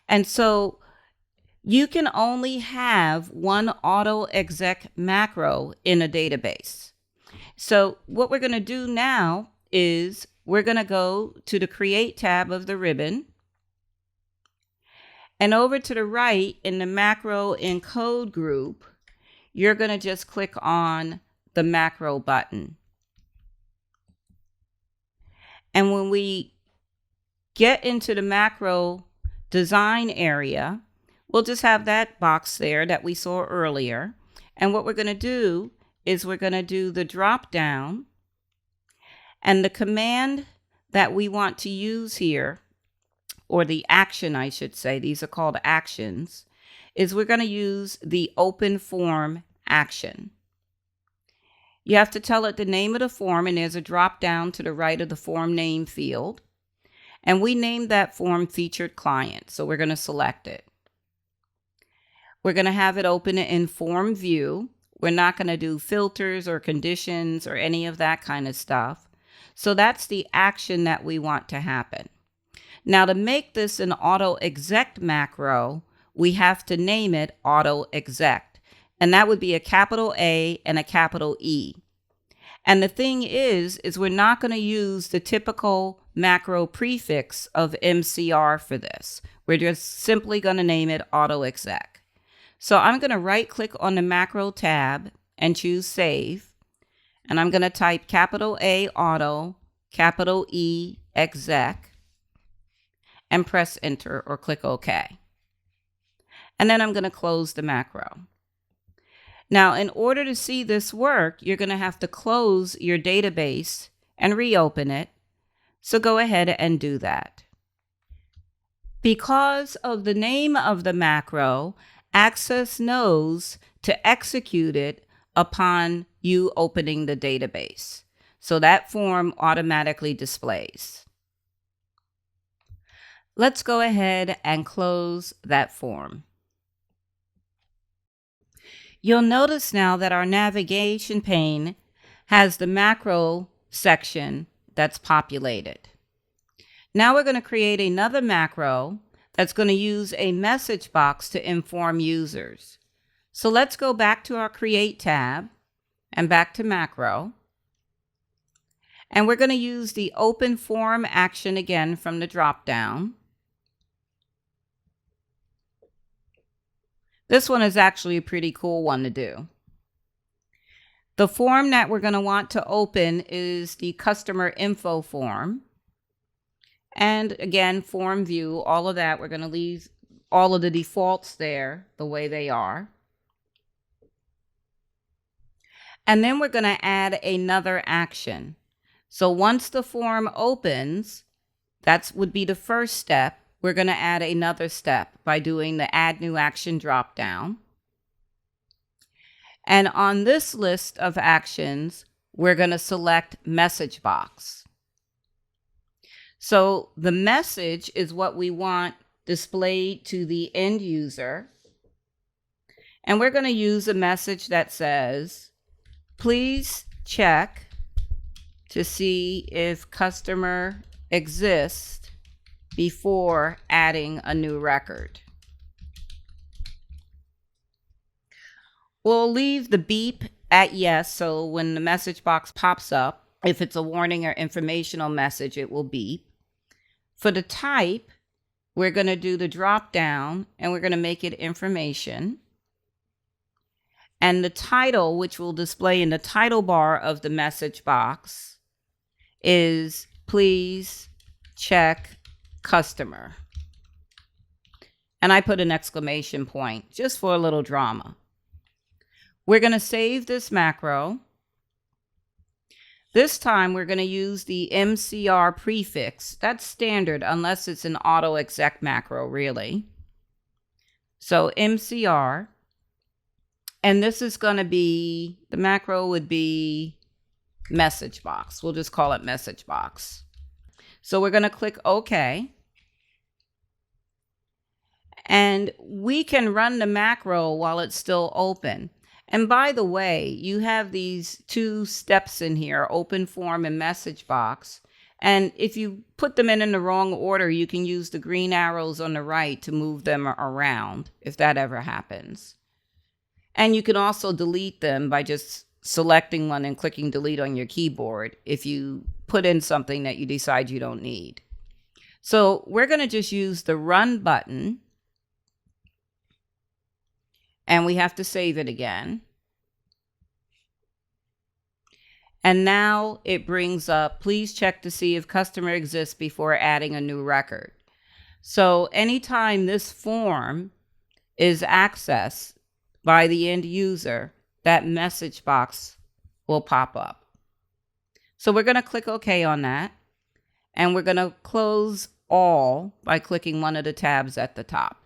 And so you can only have one AutoExec macro in a database. So what we're going to do now is we're going to go to the Create tab of the ribbon. And over to the right in the macro encode group, you're going to just click on the macro button. And when we get into the macro design area, we'll just have that box there that we saw earlier. And what we're going to do is we're going to do the drop down, and the command that we want to use here, or the action, I should say, these are called actions, is we're going to use the open form action. You have to tell it the name of the form, and there's a drop down to the right of the form name field. And we named that form featured client, so we're going to select it. We're going to have it open in form view. We're not going to do filters or conditions or any of that kind of stuff. So that's the action that we want to happen. Now, to make this an AutoExec macro, we have to name it AutoExec. And that would be a capital A and a capital E. And the thing is we're not going to use the typical macro prefix of MCR for this. We're just simply going to name it AutoExec. So I'm going to right click on the macro tab and choose save. And I'm going to type capital A auto, capital E exec, and press enter or click OK. And then I'm going to close the macro. Now, in order to see this work, you're going to have to close your database and reopen it. So go ahead and do that. Because of the name of the macro, Access knows to execute it upon you opening the database. So that form automatically displays. Let's go ahead and close that form. You'll notice now that our navigation pane has the macro section that's populated. Now we're going to create another macro that's going to use a message box to inform users. So let's go back to our Create tab and back to Macro. And we're going to use the Open Form action again from the drop-down. This one is actually a pretty cool one to do. The form that we're going to want to open is the customer info form. And again, form view, all of that, we're going to leave all of the defaults there the way they are. And then we're going to add another action. So once the form opens, that would be the first step. We're going to add another step by doing the Add New Action dropdown. And on this list of actions, we're going to select Message Box. So the message is what we want displayed to the end user. And we're going to use a message that says, please check to see if customer exists before adding a new record. We'll leave the beep at yes, so when the message box pops up, if it's a warning or informational message, it will beep. For the type, we're going to do the drop down and we're going to make it information. And the title, which will display in the title bar of the message box, is please check customer. And I put an exclamation point just for a little drama. We're going to save this macro. This time we're going to use the MCR prefix. That's standard unless it's an AutoExec macro, really. So MCR. And this is going to be, the macro would be message box. We'll just call it message box. So we're going to click OK. And we can run the macro while it's still open. And by the way, you have these two steps in here, open form and message box. And if you put them in the wrong order, you can use the green arrows on the right to move them around if that ever happens. And you can also delete them by just selecting one and clicking delete on your keyboard if you put in something that you decide you don't need. So we're going to just use the run button. And we have to save it again. And now it brings up, please check to see if customer exists before adding a new record. So anytime this form is accessed by the end user, that message box will pop up. So we're going to click OK on that. And we're going to close all by clicking one of the tabs at the top.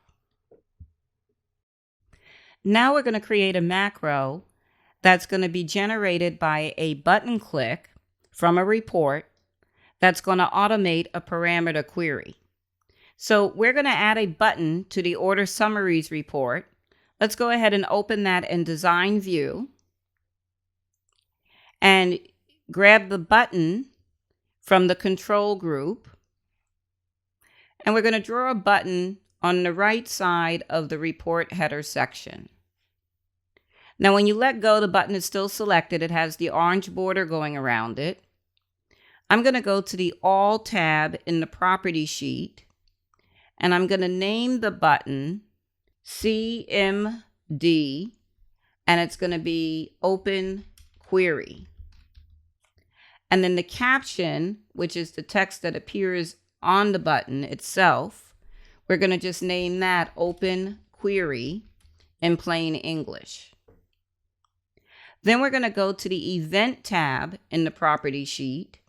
Now we're going to create a macro that's going to be generated by a button click from a report that's going to automate a parameter query. So we're going to add a button to the order summaries report. Let's go ahead and open that in design view and grab the button from the control group. And we're going to draw a button on the right side of the report header section. Now, when you let go, the button is still selected. It has the orange border going around it. I'm going to go to the All tab in the property sheet, and I'm going to name the button CMD, and it's going to be Open Query. And then the caption, which is the text that appears on the button itself, we're going to just name that Open Query in plain English. Then we're going to go to the Event tab in the property sheet,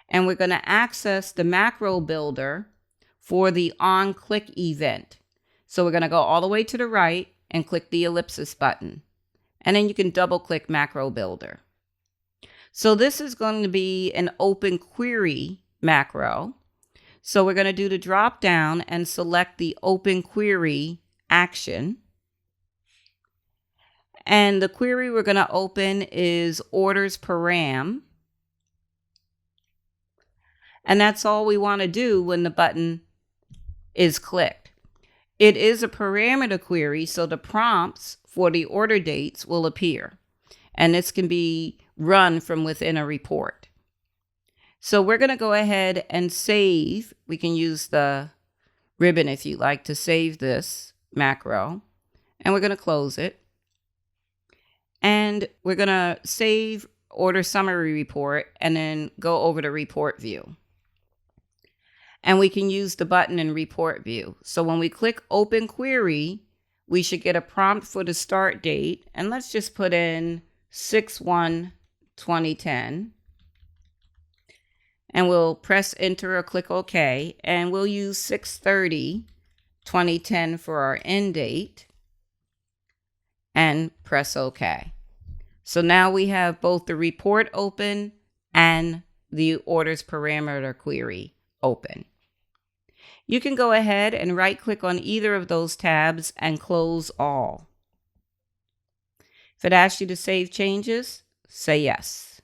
and we're going to access the macro builder for the on-click event. So we're going to go all the way to the right and click the ellipsis button, and then you can double-click macro builder. So this is going to be an Open Query macro. So we're going to do the drop down and select the Open Query action. And the query we're going to open is orders param. And that's all we want to do when the button is clicked. It is a parameter query, so the prompts for the order dates will appear. And this can be run from within a report. So we're going to go ahead and save. We can use the ribbon if you like to save this macro. And we're going to close it. And we're going to save order summary report and then go over to report view. And we can use the button in report view. So when we click Open Query, we should get a prompt for the start date. And let's just put in 6/1/2010. And we'll press enter or click OK. And we'll use 6/30/2010 for our end date. And press OK. So now we have both the report open and the orders parameter query open. You can go ahead and right click on either of those tabs and close all. If it asks you to save changes, say yes.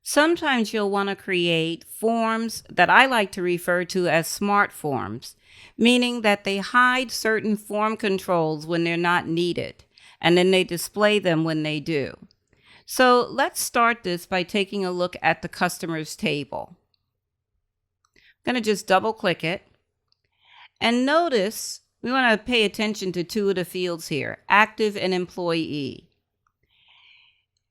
Sometimes you'll want to create forms that I like to refer to as smart forms, meaning that they hide certain form controls when they're not needed, and then they display them when they do. So let's start this by taking a look at the customers table. I'm going to just double click it, and notice we want to pay attention to two of the fields here, active and employee.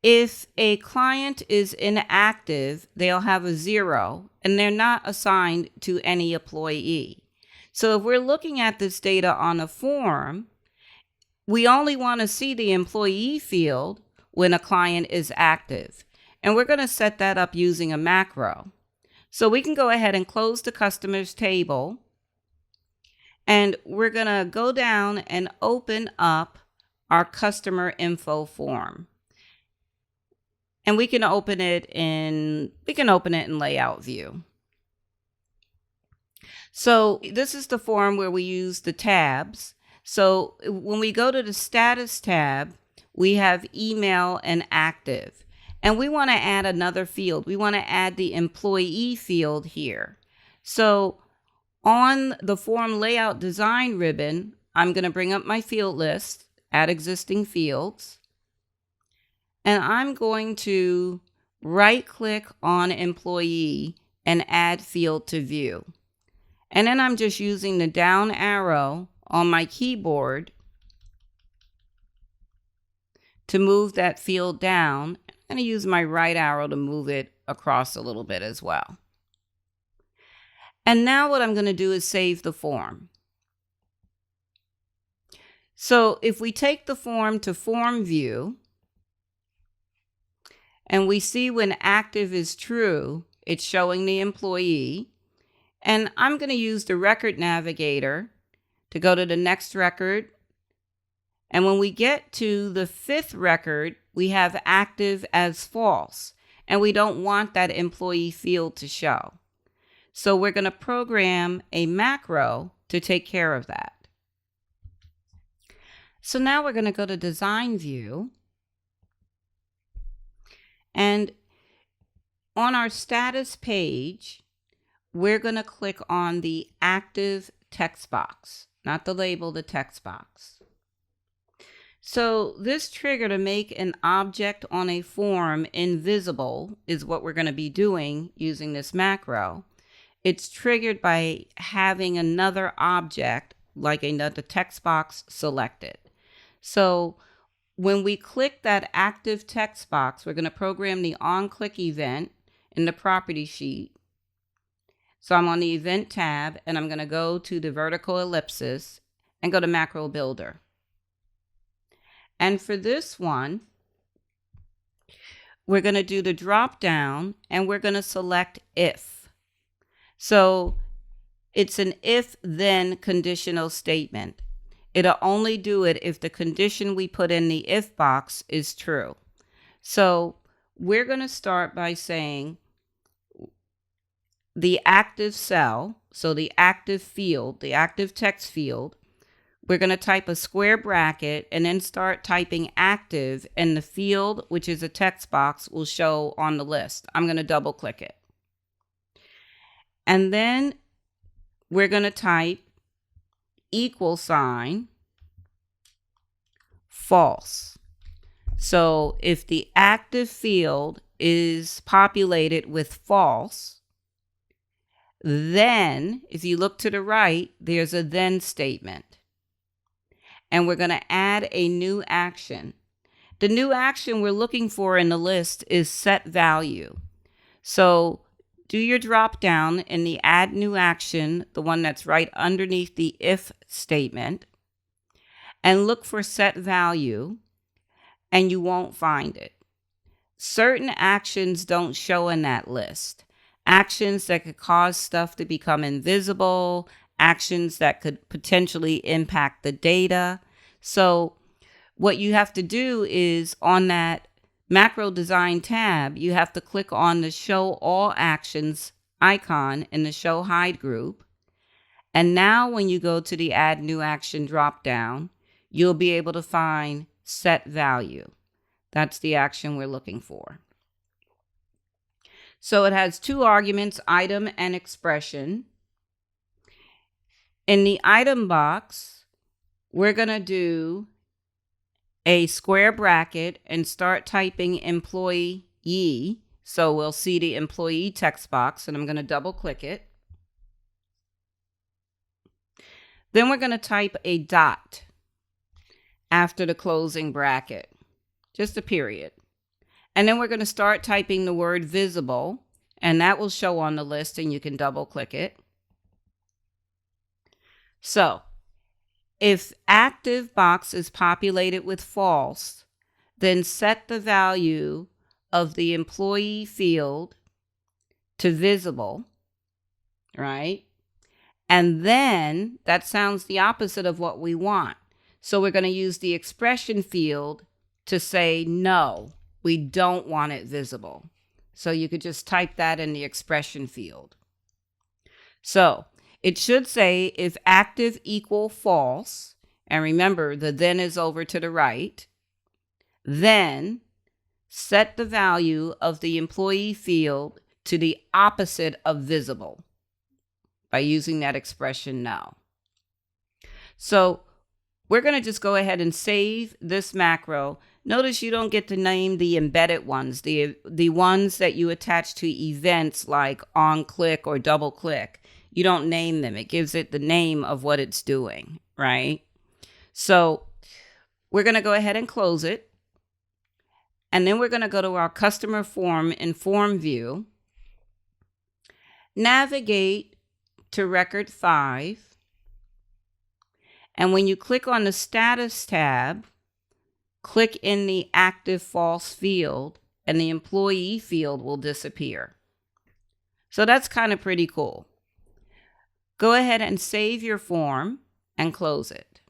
If a client is inactive, they'll have a 0 and they're not assigned to any employee. So if we're looking at this data on a form, we only want to see the employee field when a client is active. And we're going to set that up using a macro. So we can go ahead and close the customers table. And we're going to go down and open up our customer info form. And we can open it in layout view. So this is the form where we use the tabs. So when we go to the status tab, we have email and active. And we want to add another field. We want to add the employee field here. So on the form layout design ribbon, I'm going to bring up my field list, add existing fields. And I'm going to right click on employee and add field to view. And then I'm just using the down arrow on my keyboard to move that field down, I'm going to use my right arrow to move it across a little bit as well. And now what I'm going to do is save the form. So if we take the form to form view, and we see when active is true, it's showing the employee. And I'm going to use the record navigator to go to the next record. And when we get to the 5th record, we have active as false. And we don't want that employee field to show. So we're going to program a macro to take care of that. So now we're going to go to design view. And on our status page, we're going to click on the active text box, not the label, the text box. So this trigger to make an object on a form invisible is what we're going to be doing using this macro. It's triggered by having another object like another text box selected. So when we click that active text box, we're going to program the on-click event in the property sheet. So I'm on the event tab and I'm going to go to the vertical ellipsis and go to macro builder. And for this one, we're going to do the drop down and we're going to select if. So it's an if then conditional statement. It'll only do it if the condition we put in the if box is true. So we're going to start by saying the active cell, so the active field, the active text field, we're going to type a square bracket and then start typing active, and the field, which is a text box, will show on the list. I'm going to double click it. And then we're going to type equal sign false. So if the active field is populated with false, then if you look to the right, there's a then statement. And we're going to add a new action. The new action we're looking for in the list is set value. So do your drop down in the add new action, the one that's right underneath the if statement, and look for set value, and you won't find it. Certain actions don't show in that list. Actions that could cause stuff to become invisible, actions that could potentially impact the data. So what you have to do is on that macro design tab, you have to click on the show all actions icon in the show hide group. And now when you go to the add new action drop down, you'll be able to find set value. That's the action we're looking for. So it has 2 arguments, item and expression. In the item box, we're going to do a square bracket and start typing employee. So we'll see the employee text box, and I'm going to double click it. Then we're going to type a dot after the closing bracket, just a period. And then we're going to start typing the word visible, and that will show on the list, and you can double click it. So if active box is populated with false, then set the value of the employee field to visible, right? And then that sounds the opposite of what we want. So we're going to use the expression field to say, no, we don't want it visible. So you could just type that in the expression field. So it should say if active equal false, and remember the then is over to the right, then set the value of the employee field to the opposite of visible by using that expression no. So we're going to just go ahead and save this macro. Notice you don't get to name the embedded ones, the ones that you attach to events like on click or double click. You don't name them. It gives it the name of what it's doing, right? So we're going to go ahead and close it. And then we're going to go to our customer form in form view, navigate to record 5. And when you click on the status tab, click in the active false field and the employee field will disappear. So that's kind of pretty cool. Go ahead and save your form and close it.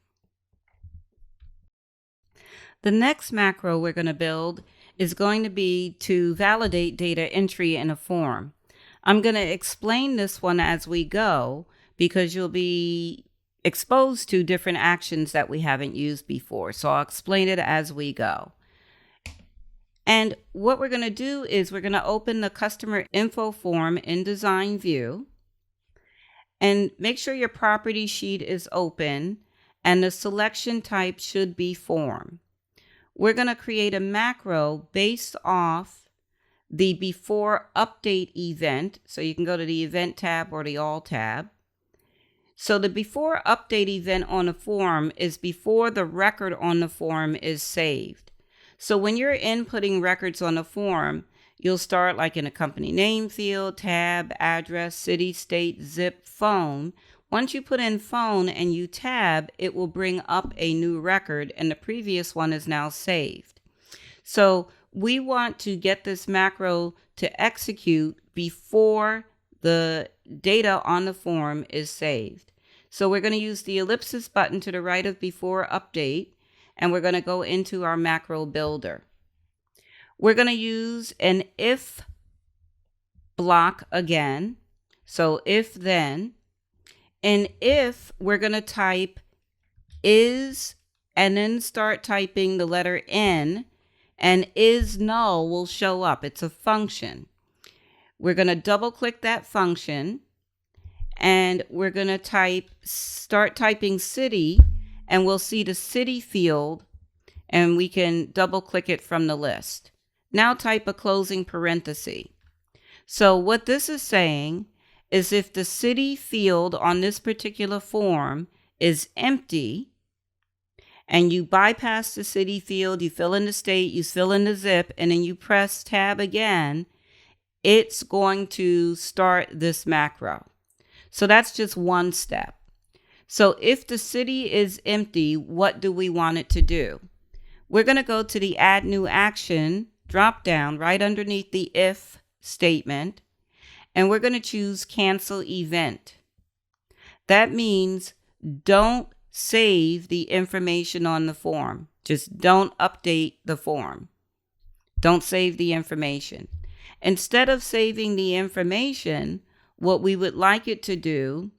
The next macro we're going to build is going to be to validate data entry in a form. I'm going to explain this one as we go because you'll be exposed to different actions that we haven't used before. So I'll explain it as we go. And what we're going to do is we're going to open the customer info form in design view and make sure your property sheet is open and the selection type should be form. We're going to create a macro based off the before update event. So you can go to the event tab or the all tab. So the before update event on the form is before the record on the form is saved. So when you're inputting records on the form, you'll start like in a company name field, tab, address, city, state, zip, phone. Once you put in phone and you tab, it will bring up a new record and the previous one is now saved. So we want to get this macro to execute before the data on the form is saved. So we're going to use the ellipsis button to the right of before update, and we're going to go into our macro builder. We're going to use an if block again. So if then, and if we're going to type is and then start typing the letter N, and is null will show up. It's a function. We're going to double click that function and we're going to start typing city, and we'll see the city field and we can double click it from the list. Now type a closing parenthesis. So what this is saying is if the city field on this particular form is empty and you bypass the city field, you fill in the state, you fill in the zip, and then you press tab again, it's going to start this macro. So that's just one step. So if the city is empty, what do we want it to do? We're going to go to the add new action drop down right underneath the if statement, and we're going to choose cancel event. That means don't save the information on the form. Just don't update the form. Don't save the information. Instead of saving the information, what we would like it to do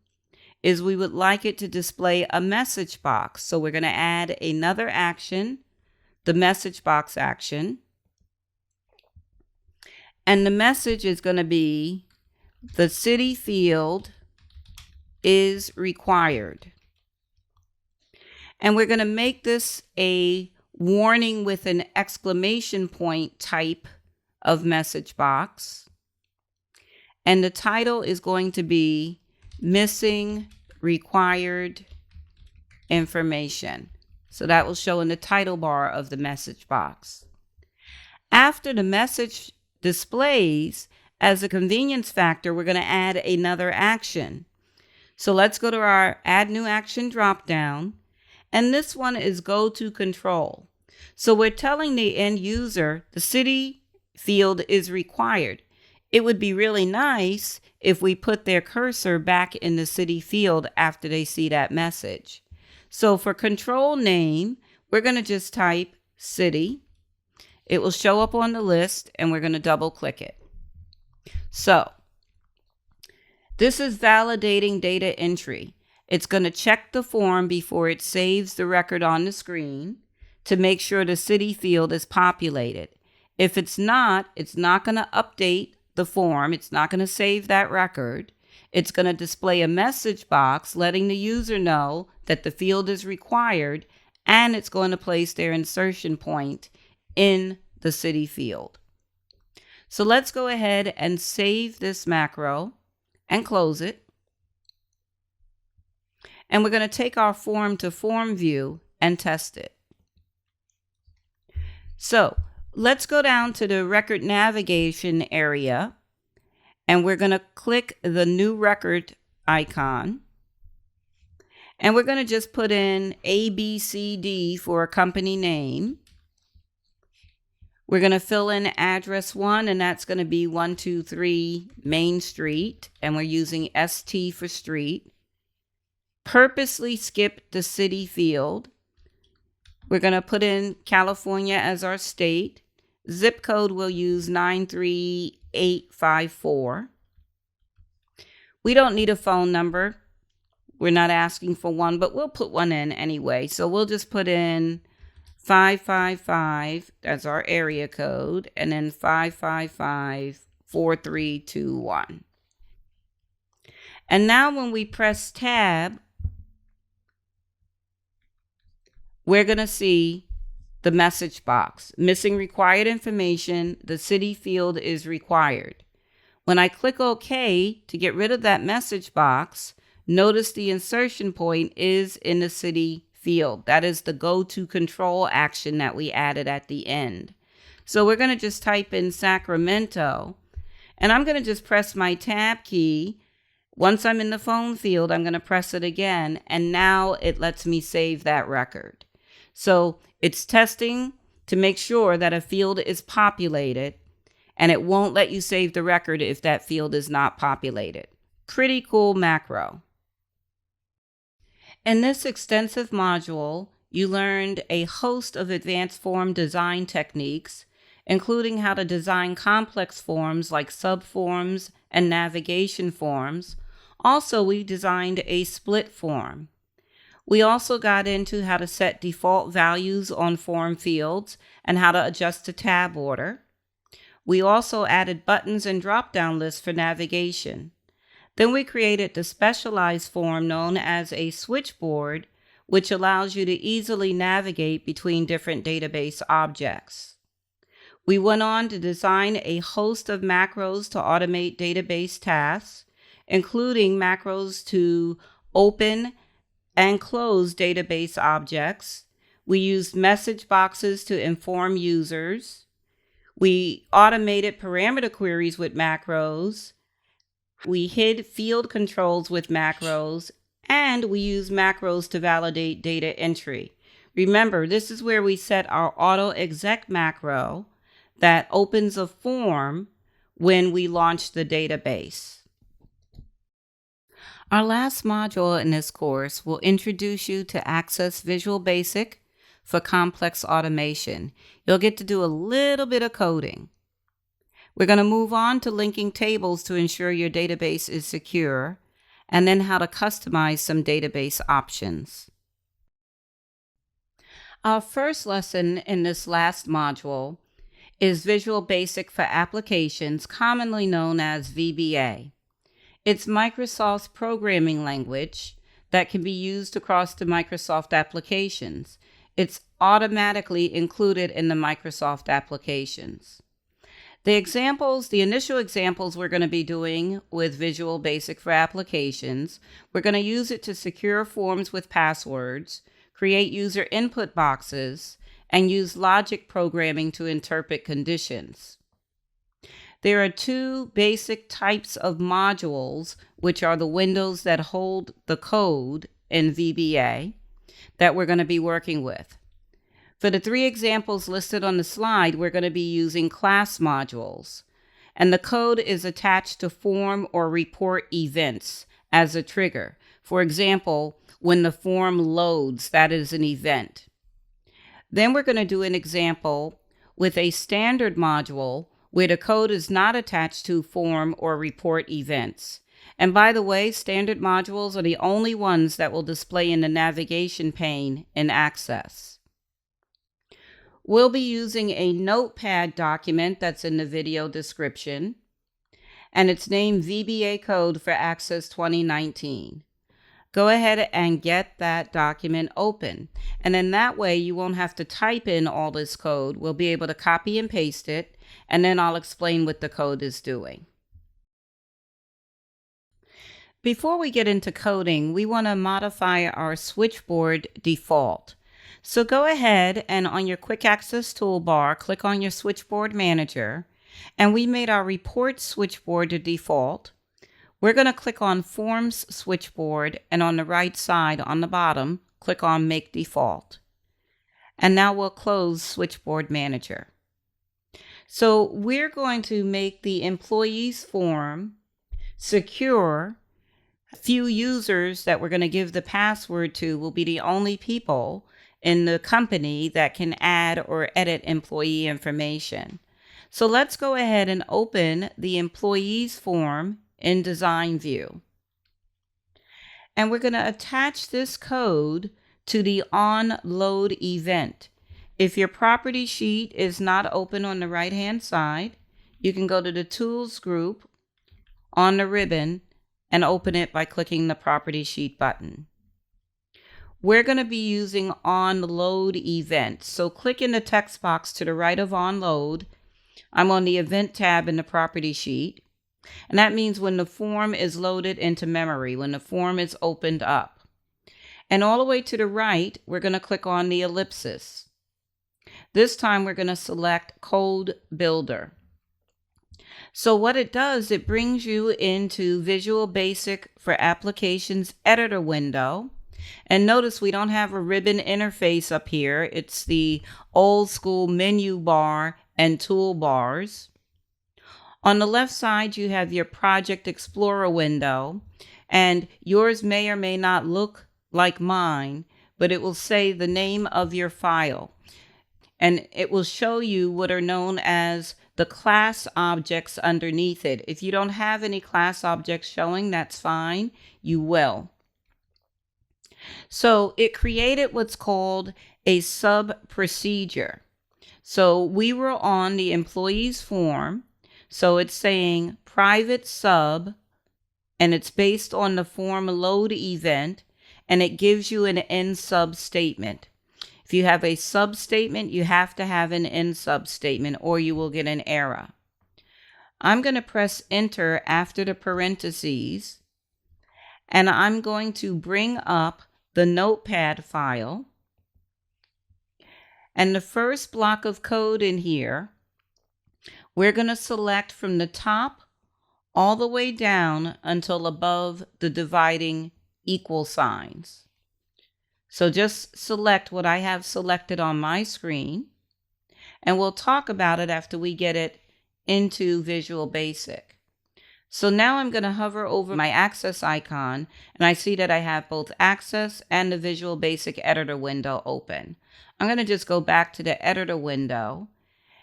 is we would like it to display a message box. So we're going to add another action, the message box action. And the message is going to be the city field is required. And we're going to make this a warning with an exclamation point type of message box. And the title is going to be missing required information. So that will show in the title bar of the message box. After the message displays, as a convenience factor, we're going to add another action. So let's go to our add new action drop down. And this one is go to control. So we're telling the end user the city field is required. It would be really nice if we put their cursor back in the city field after they see that message. So for control name, we're going to just type city. It will show up on the list and we're going to double click it. So this is validating data entry. It's going to check the form before it saves the record on the screen to make sure the city field is populated. If it's not going to update the form. It's not going to save that record. It's going to display a message box letting the user know that the field is required, and it's going to place their insertion point in the city field. So let's go ahead and save this macro and close it. And we're going to take our form to form view and test it. So Let's go down to the record navigation area, and we're going to click the new record icon. And we're going to just put in ABCD for a company name. We're going to fill in address 1, and that's going to be 123 Main Street, and we're using ST for street. Purposely skip the city field. We're going to put in California as our state. Zip code we'll use 93854. We don't need a phone number. We're not asking for one, but we'll put one in anyway. So we'll just put in 555, that's our area code, and then 555-4321. And now when we press tab, we're going to see the message box. Missing required information. The city field is required. When I click OK to get rid of that message box, notice the insertion point is in the city field. That is the go-to control action that we added at the end. So we're going to just type in Sacramento, and I'm going to just press my tab key. Once I'm in the phone field, I'm going to press it again, and now it lets me save that record. So it's testing to make sure that a field is populated, and it won't let you save the record if that field is not populated. Pretty cool macro. In this extensive module, you learned a host of advanced form design techniques, including how to design complex forms like subforms and navigation forms. Also, we designed a split form. We also got into how to set default values on form fields and how to adjust the tab order. We also added buttons and drop-down lists for navigation. Then we created the specialized form known as a switchboard, which allows you to easily navigate between different database objects. We went on to design a host of macros to automate database tasks, including macros to open and close database objects. We used message boxes to inform users. We automated parameter queries with macros. We hid field controls with macros, and we use macros to validate data entry. Remember, this is where we set our AutoExec macro that opens a form when we launch the database. Our last module in this course will introduce you to Access Visual Basic for complex automation. You'll get to do a little bit of coding. We're going to move on to linking tables to ensure your database is secure, and then how to customize some database options. Our first lesson in this last module is Visual Basic for Applications, commonly known as VBA. It's Microsoft's programming language that can be used across the Microsoft applications. It's automatically included in the Microsoft applications. The initial examples we're going to be doing with Visual Basic for Applications, we're going to use it to secure forms with passwords, create user input boxes, and use logic programming to interpret conditions. There are two basic types of modules, which are the windows that hold the code in VBA, that we're going to be working with. For the three examples listed on the slide, we're going to be using class modules, and the code is attached to form or report events as a trigger. For example, when the form loads, that is an event. Then we're going to do an example with a standard module where the code is not attached to form or report events. And by the way, standard modules are the only ones that will display in the navigation pane in Access. We'll be using a notepad document that's in the video description, and it's named VBA Code for Access 2019. Go ahead and get that document open, and then that way you won't have to type in all this code. We'll be able to copy and paste it, and then I'll explain what the code is doing. Before we get into coding, we want to modify our switchboard default. So go ahead and on your quick access toolbar, click on your switchboard manager, and we made our report switchboard the default. We're going to click on Forms switchboard, and on the right side on the bottom, click on Make Default. And now we'll close Switchboard Manager. So we're going to make the employees form secure. Few users that we're going to give the password to will be the only people in the company that can add or edit employee information. So let's go ahead and open the employees form in Design View. And we're going to attach this code to the onLoad event. If your property sheet is not open on the right-hand side, you can go to the Tools group on the ribbon and open it by clicking the Property Sheet button. We're going to be using onLoad event. So click in the text box to the right of onLoad. I'm on the Event tab in the Property Sheet. And that means when the form is loaded into memory, when the form is opened up. And all the way to the right, we're going to click on the ellipsis. This time we're going to select Code Builder. So what it does, it brings you into Visual Basic for Applications Editor window. And notice we don't have a ribbon interface up here. It's the old school menu bar and toolbars. On the left side, you have your Project Explorer window, and yours may or may not look like mine, but it will say the name of your file. And it will show you what are known as the class objects underneath it. If you don't have any class objects showing, that's fine. You will. So it created what's called a sub procedure. So we were on the employees form. So it's saying private sub, and it's based on the form load event, and it gives you an end sub statement. If you have a sub statement, you have to have an end sub statement or you will get an error. I'm going to press enter after the parentheses, and I'm going to bring up the notepad file. And the first block of code in here, we're going to select from the top all the way down until above the dividing equal signs. So just select what I have selected on my screen, and we'll talk about it after we get it into Visual Basic. So now I'm going to hover over my Access icon, and I see that I have both Access and the Visual Basic Editor window open. I'm going to just go back to the Editor window,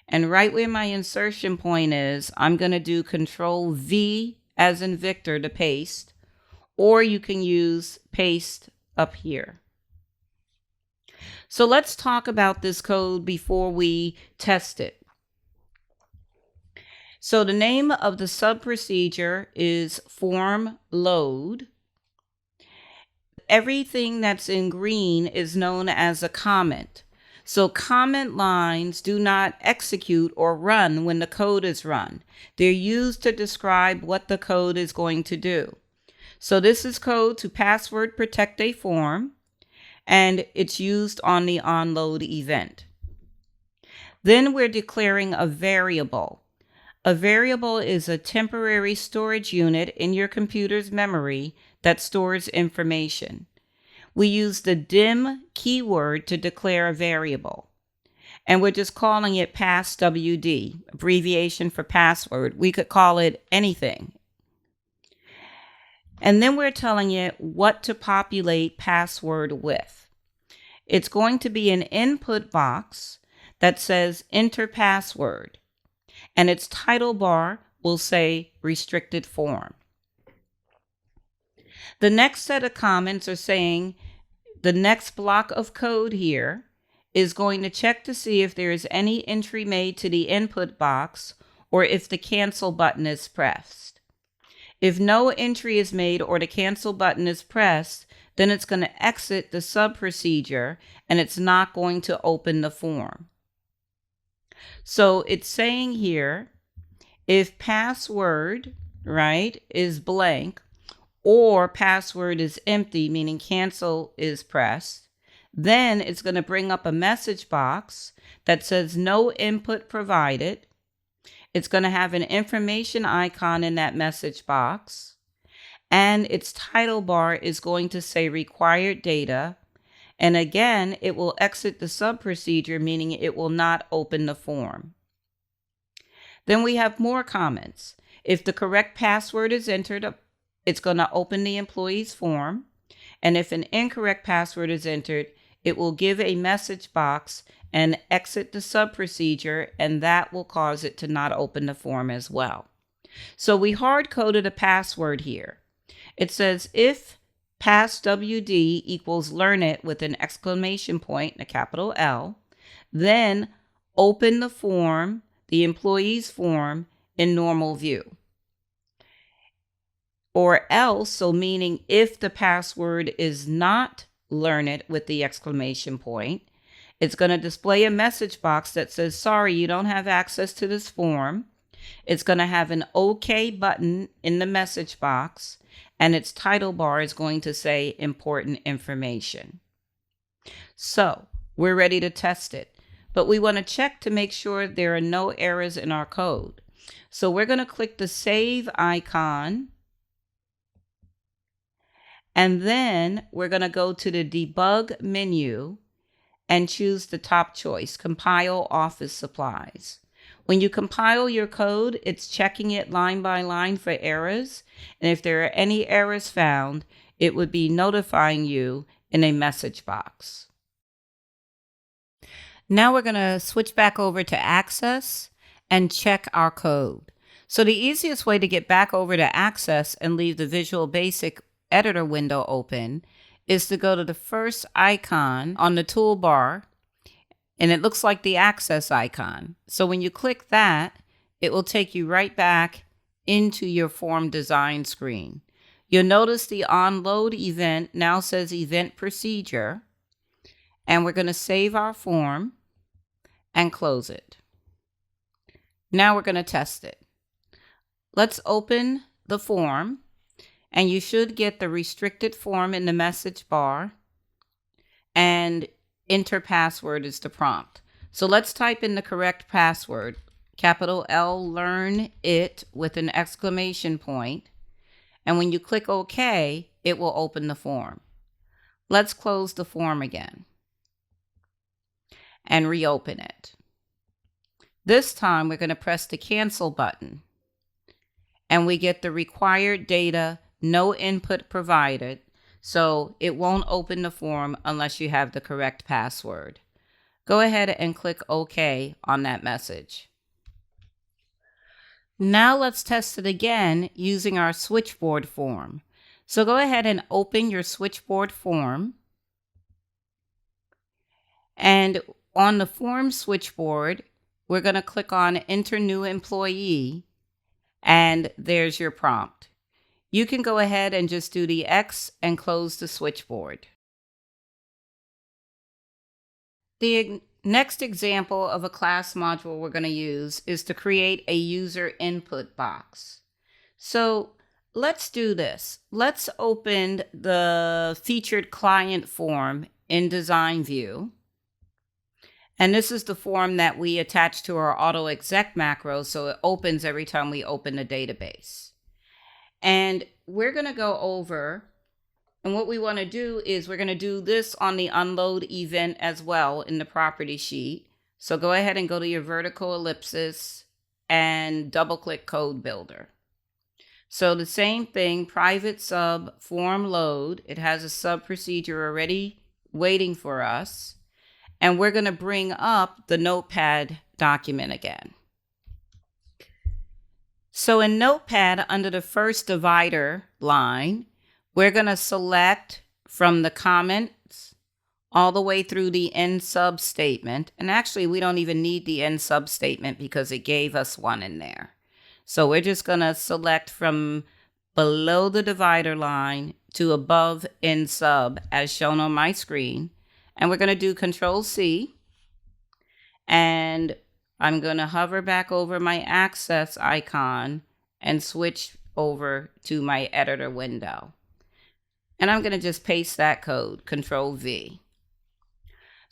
and right where my insertion point is, I'm going to do Control V as in Victor to paste, or you can use paste up here. So let's talk about this code before we test it. So the name of the sub procedure is form load. Everything that's in green is known as a comment. So comment lines do not execute or run when the code is run. They're used to describe what the code is going to do. So this is code to password protect a form, and it's used on the onLoad event. Then we're declaring a variable. A variable is a temporary storage unit in your computer's memory that stores information. We use the dim keyword to declare a variable, and we're just calling it passwd, abbreviation for password. We could call it anything. And then we're telling it what to populate password with. It's going to be an input box that says enter password, and its title bar will say restricted form. The next set of comments are saying the next block of code here is going to check to see if there is any entry made to the input box or if the cancel button is pressed. If no entry is made or the cancel button is pressed, then it's going to exit the sub procedure and it's not going to open the form. So it's saying here, if password, right, is blank or password is empty, meaning cancel is pressed, Then it's going to bring up a message box that says no input provided. It's going to have an information icon in that message box. And its title bar is going to say required data. And again, it will exit the sub procedure, meaning it will not open the form. Then we have more comments. If the correct password is entered, it's going to open the employee's form. And if an incorrect password is entered, it will give a message box and exit the sub procedure, and that will cause it to not open the form as well. So we hard-coded a password here. It says if passwd equals Learnit with an exclamation point and a capital L, then open the form, the employee's form, in normal view. Or else, so meaning if the password is not Learnit with the exclamation point, it's going to display a message box that says, sorry, you don't have access to this form. It's going to have an OK button in the message box, and its title bar is going to say important information. So we're ready to test it, but we want to check to make sure there are no errors in our code. So we're going to click the save icon, and then we're going to go to the debug menu and choose the top choice, compile office supplies. When you compile your code, it's checking it line by line for errors. And if there are any errors found, it would be notifying you in a message box. Now we're going to switch back over to Access and check our code. So the easiest way to get back over to Access and leave the Visual Basic editor window open is to go to the first icon on the toolbar, and it looks like the Access icon. So when you click that, it will take you right back into your form design screen. You'll notice the onload event now says event procedure, and we're going to save our form and close it. Now we're going to test it. Let's open the form, and you should get the restricted form in the message bar, and enter password is the prompt. So let's type in the correct password, capital L Learnit with an exclamation point. And when you click OK, it will open the form. Let's close the form again and reopen it. This time we're going to press the cancel button, and we get the required data, no input provided. So it won't open the form unless you have the correct password. Go ahead and click OK on that message. Now let's test it again using our switchboard form. So go ahead and open your switchboard form. And on the form switchboard, we're going to click on Enter New Employee, and there's your prompt. You can go ahead and just do the X and close the switchboard. The next example of a class module we're going to use is to create a user input box. So let's do this. Let's open the featured client form in Design View. And this is the form that we attach to our AutoExec macro, so it opens every time we open the database. And we're going to go over, and what we want to do is we're going to do this on the unload event as well in the property sheet. So go ahead and go to your vertical ellipsis and double click Code Builder. So the same thing, private sub form load. It has a sub procedure already waiting for us. And we're going to bring up the Notepad document again. So in Notepad, under the first divider line, we're going to select from the comments all the way through the end sub statement. And actually, we don't even need the end sub statement because it gave us one in there. So we're just going to select from below the divider line to above end sub as shown on my screen. And we're going to do Control C. And I'm going to hover back over my Access icon and switch over to my editor window. And I'm going to just paste that code, Control V.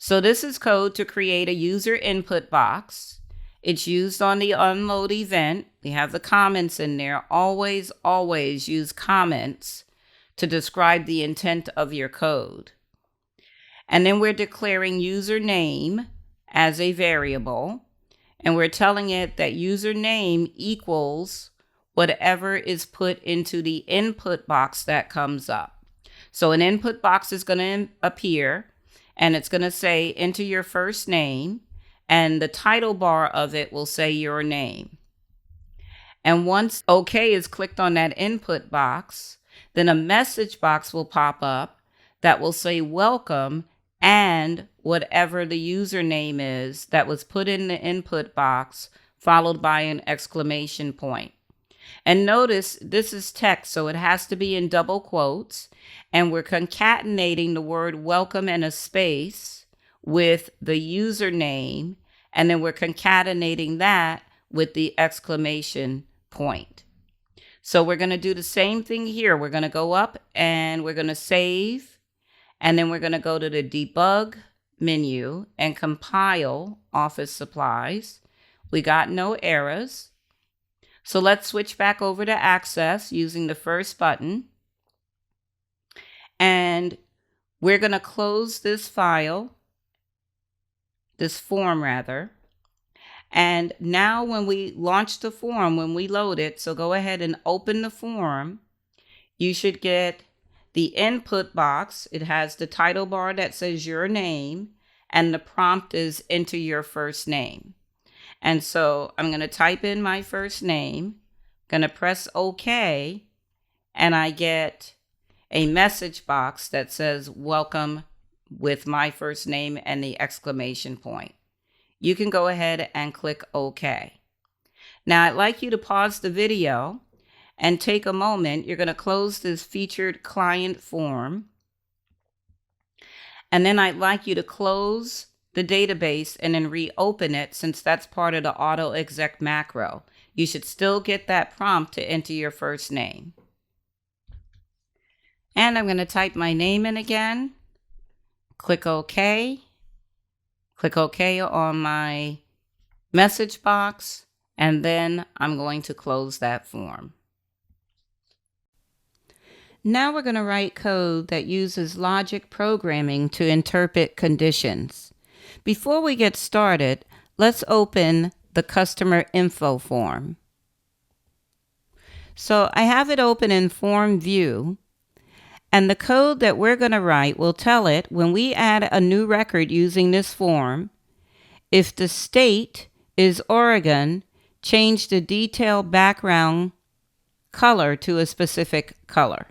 So this is code to create a user input box. It's used on the unload event. We have the comments in there. Always use comments to describe the intent of your code. And then we're declaring username as a variable. And we're telling it that username equals whatever is put into the input box that comes up. So an input box is going to appear, and it's going to say enter your first name, and the title bar of it will say your name. And once OK is clicked on that input box, then a message box will pop up that will say welcome and whatever the username is that was put in the input box, followed by an exclamation point. And notice this is text, so it has to be in double quotes, and we're concatenating the word welcome and a space with the username, and then we're concatenating that with the exclamation point. So we're going to do the same thing here. We're going to go up and we're going to save, and then we're going to go to the debug menu and compile Office Supplies. We got no errors. So let's switch back over to Access using the first button. And we're going to close this file, this form rather. And now when we launch the form, when we load it, so go ahead and open the form, you should get the input box. It has the title bar that says your name, and the prompt is enter your first name. And so I'm going to type in my first name, going to press OK, and I get a message box that says welcome with my first name and the exclamation point. You can go ahead and click OK. Now I'd like you to pause the video and take a moment. You're going to close this featured client form. And then I'd like you to close the database and then reopen it, since that's part of the AutoExec macro. You should still get that prompt to enter your first name. And I'm going to type my name in again. Click OK. Click OK on my message box, and then I'm going to close that form. Now we're going to write code that uses logic programming to interpret conditions. Before we get started, let's open the customer info form. So I have it open in form view, and the code that we're going to write will tell it when we add a new record using this form, if the state is Oregon, change the detail background color to a specific color.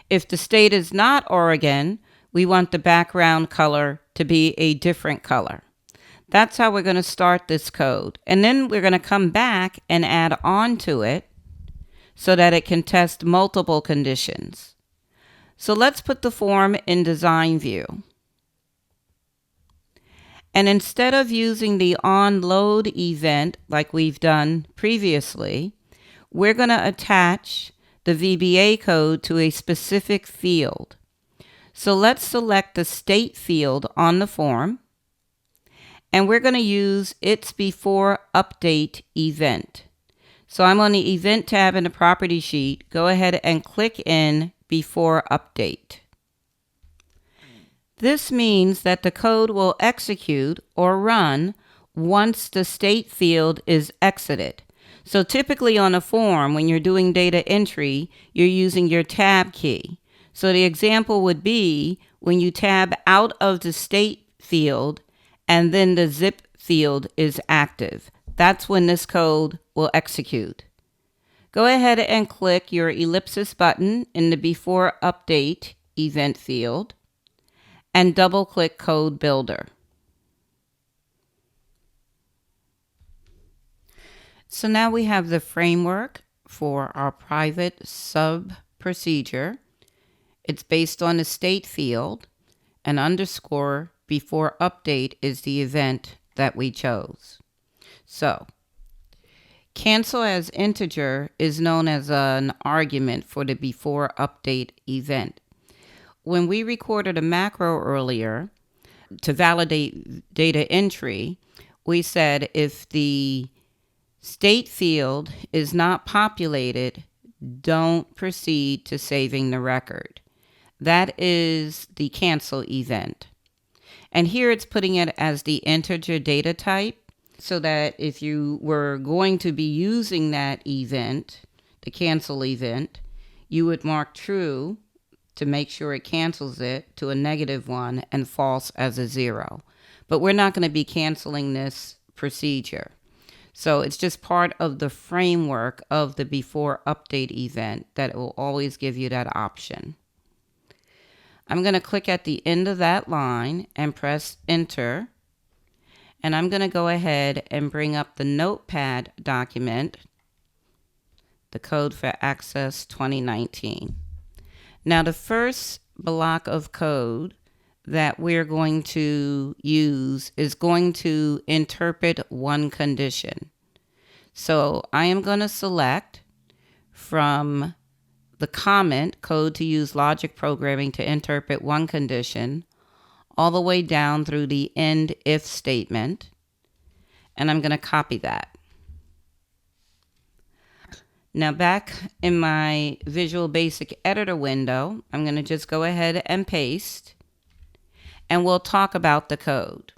If the state is not Oregon, we want the background color to be a different color. That's how we're going to start this code. And then we're going to come back and add on to it so that it can test multiple conditions. So let's put the form in design view. And instead of using the onload event like we've done previously, we're going to attach the VBA code to a specific field. So let's select the state field on the form, and we're going to use its before update event. So I'm on the event tab in the property sheet. Go ahead and click in before update. This means that the code will execute or run once the state field is exited. So typically on a form, when you're doing data entry, you're using your tab key. So the example would be when you tab out of the state field and then the zip field is active. That's when this code will execute. Go ahead and click your ellipsis button in the before update event field and double click Code Builder. So now we have the framework for our private sub procedure. It's based on the state field, and underscore before update is the event that we chose. So cancel as integer is known as an argument for the before update event. When we recorded a macro earlier, to validate data entry, we said if the state field is not populated, don't proceed to saving the record. That is the cancel event. And here it's putting it as the integer data type, so that if you were going to be using that event, the cancel event, you would mark true to make sure it cancels it to a -1 and false as a 0. But we're not going to be canceling this procedure. So it's just part of the framework of the before update event that it will always give you that option. I'm going to click at the end of that line and press enter. And I'm going to go ahead and bring up the Notepad document, the code for Access 2019. Now, the first block of code that we're going to use is going to interpret one condition. So I am going to select from the comment, code to use logic programming to interpret one condition, all the way down through the end if statement. And I'm going to copy that. Now back in my Visual Basic Editor window, I'm going to just go ahead and paste, and we'll talk about the code.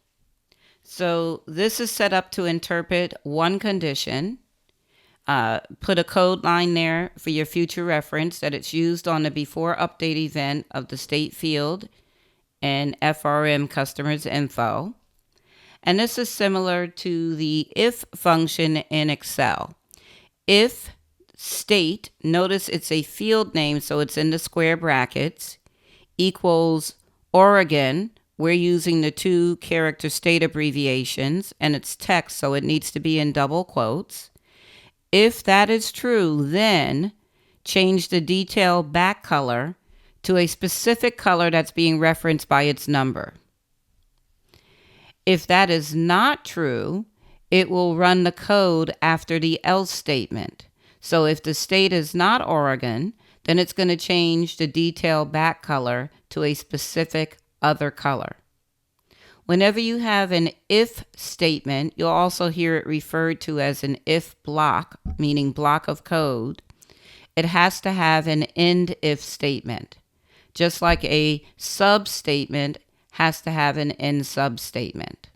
So this is set up to interpret one condition. Put a code line there for your future reference that it's used on the before update event of the state field and FRM customers info. And this is similar to the if function in Excel. If state, notice it's a field name, so it's in the square brackets, equals Oregon. We're using the 2-character state abbreviations, and it's text, so it needs to be in double quotes. If that is true, then change the detail back color to a specific color that's being referenced by its number. If that is not true, it will run the code after the else statement. So if the state is not Oregon, then it's going to change the detail back color to a specific other color. Whenever you have an if statement, you'll also hear it referred to as an if block, meaning block of code. It has to have an end if statement, just like a sub statement has to have an end sub statement.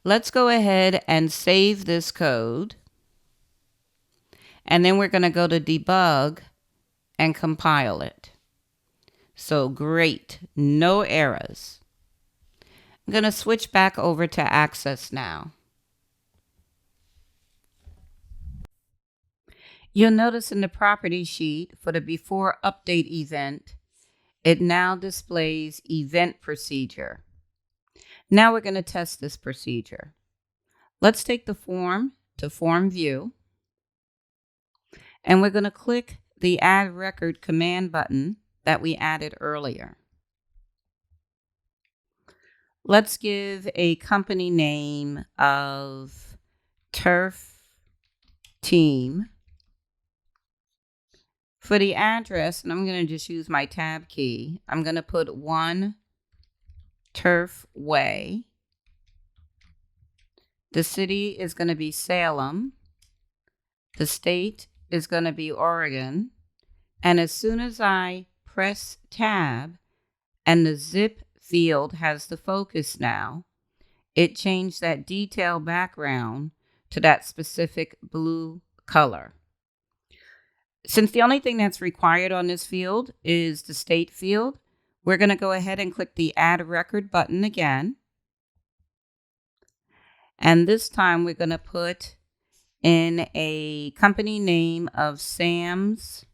Let's go ahead and save this code. And then we're going to go to debug and compile it. So great, no errors. I'm going to switch back over to Access now. You'll notice in the property sheet for the before update event, it now displays event procedure. Now we're going to test this procedure. Let's take the form to form view. And we're going to click the Add Record command button that we added earlier. Let's give a company name of Turf Team. For the address, and I'm going to just use my tab key, I'm going to put 1 Turf Way. The city is going to be Salem. The state is going to be Oregon. And as soon as I press tab and the zip field has the focus now, it changed that detail background to that specific blue color. Since the only thing that's required on this field is the state field, we're going to go ahead and click the Add Record button again. And this time we're going to put in a company name of Sam's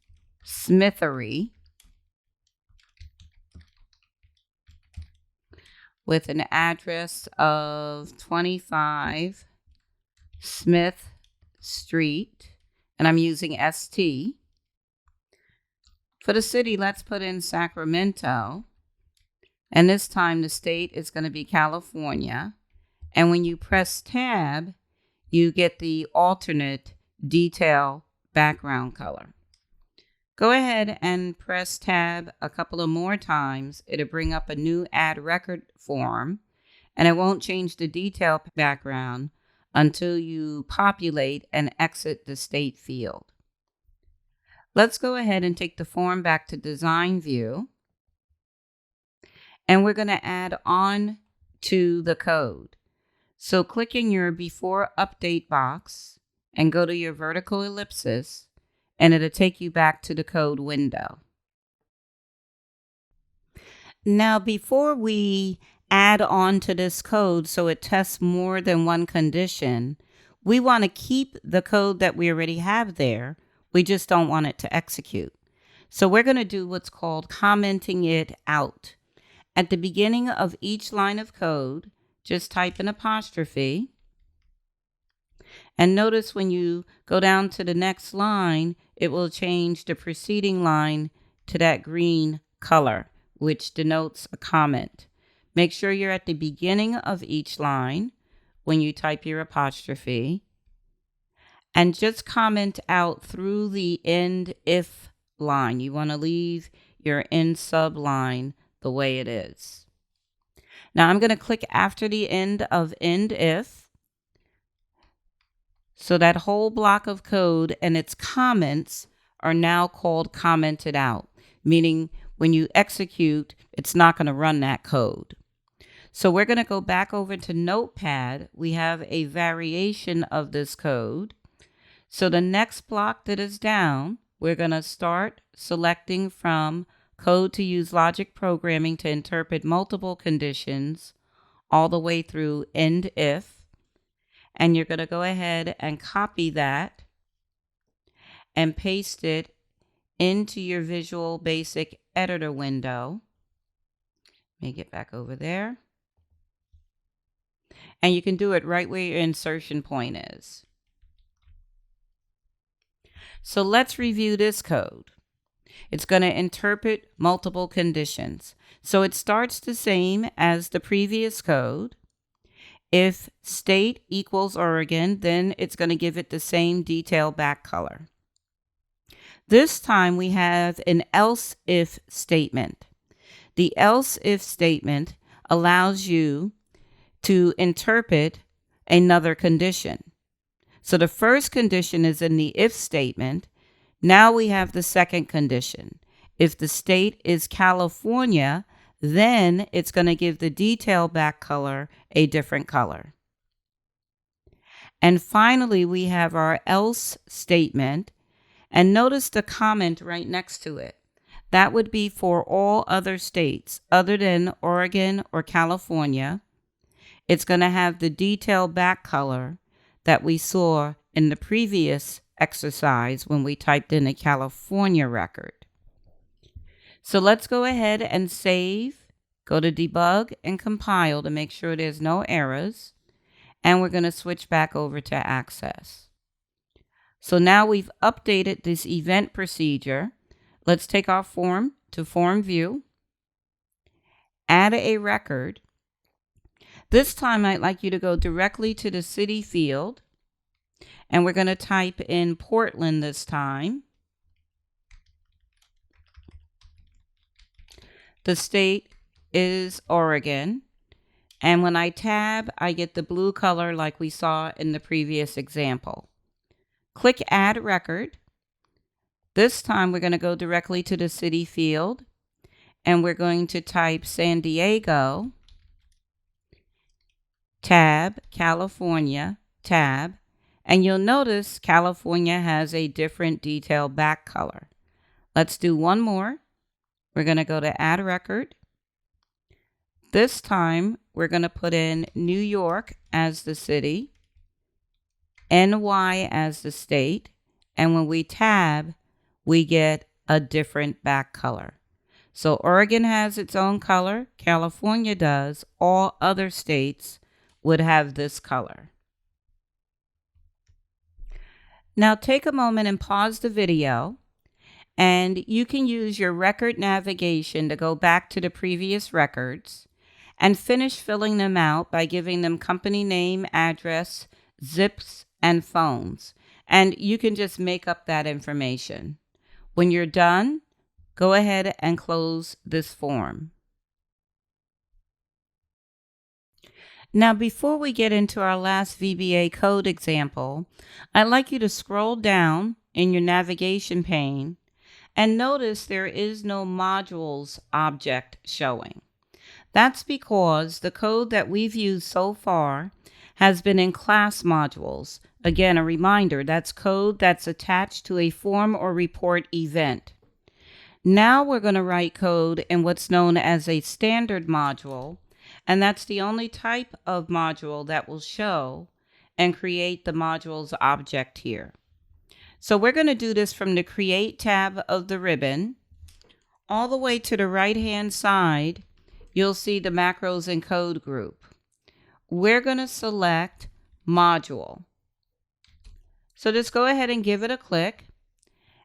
Smithery with an address of 25 Smith Street, and I'm using ST. For the city, let's put in Sacramento, and this time the state is going to be California. And when you press tab, you get the alternate detail background color. Go ahead and press tab a couple of more times. It'll bring up a new add record form, and it won't change the detail background until you populate and exit the state field. Let's go ahead and take the form back to design view, and we're going to add on to the code. So click in your before update box and go to your vertical ellipsis, and it'll take you back to the code window. Now, before we add on to this code so it tests more than one condition, we want to keep the code that we already have there. We just don't want it to execute. So we're going to do what's called commenting it out. At the beginning of each line of code, just type an apostrophe. And notice when you go down to the next line, it will change the preceding line to that green color, which denotes a comment. Make sure you're at the beginning of each line when you type your apostrophe. And just comment out through the end if line. You want to leave your end subline the way it is. Now I'm going to click after the end of end if. So that whole block of code and its comments are now called commented out, meaning when you execute, it's not going to run that code. So we're going to go back over to Notepad. We have a variation of this code. So the next block that is down, we're going to start selecting from code to use logic programming to interpret multiple conditions all the way through end if. And you're going to go ahead and copy that and paste it into your Visual Basic editor window. Let me get back over there. And you can do it right where your insertion point is. So let's review this code. It's going to interpret multiple conditions. So it starts the same as the previous code. If state equals Oregon, then it's going to give it the same detail back color. This time we have an else if statement. The else if statement allows you to interpret another condition. So the first condition is in the if statement. Now we have the second condition. If the state is California, then it's going to give the detail back color a different color. And finally, we have our else statement. And notice the comment right next to it. That would be for all other states other than Oregon or California. It's going to have the detail back color that we saw in the previous exercise when we typed in a California record. So let's go ahead and save, go to debug and compile to make sure there's no errors. And we're going to switch back over to Access. So now we've updated this event procedure. Let's take our form to Form View, add a record. This time I'd like you to go directly to the city field, and we're going to type in Portland this time. The state is Oregon, and when I tab, I get the blue color like we saw in the previous example. Click Add Record. This time we're going to go directly to the city field, and we're going to type San Diego, tab, California, tab, and you'll notice California has a different detail back color. Let's do one more. We're going to go to Add Record. This time we're going to put in New York as the city, NY as the state, and when we tab, we get a different back color. So Oregon has its own color, California does, all other states would have this color. Now take a moment and pause the video, and you can use your record navigation to go back to the previous records and finish filling them out by giving them company name, address, zips, and phones. And you can just make up that information. When you're done, go ahead and close this form. Now, before we get into our last VBA code example, I'd like you to scroll down in your navigation pane and notice there is no modules object showing. That's because the code that we've used so far has been in class modules. Again, a reminder, that's code that's attached to a form or report event. Now we're going to write code in what's known as a standard module, and that's the only type of module that will show and create the modules object here. So we're going to do this from the Create tab of the ribbon. All the way to the right-hand side, you'll see the macros and code group. We're going to select module. So just go ahead and give it a click,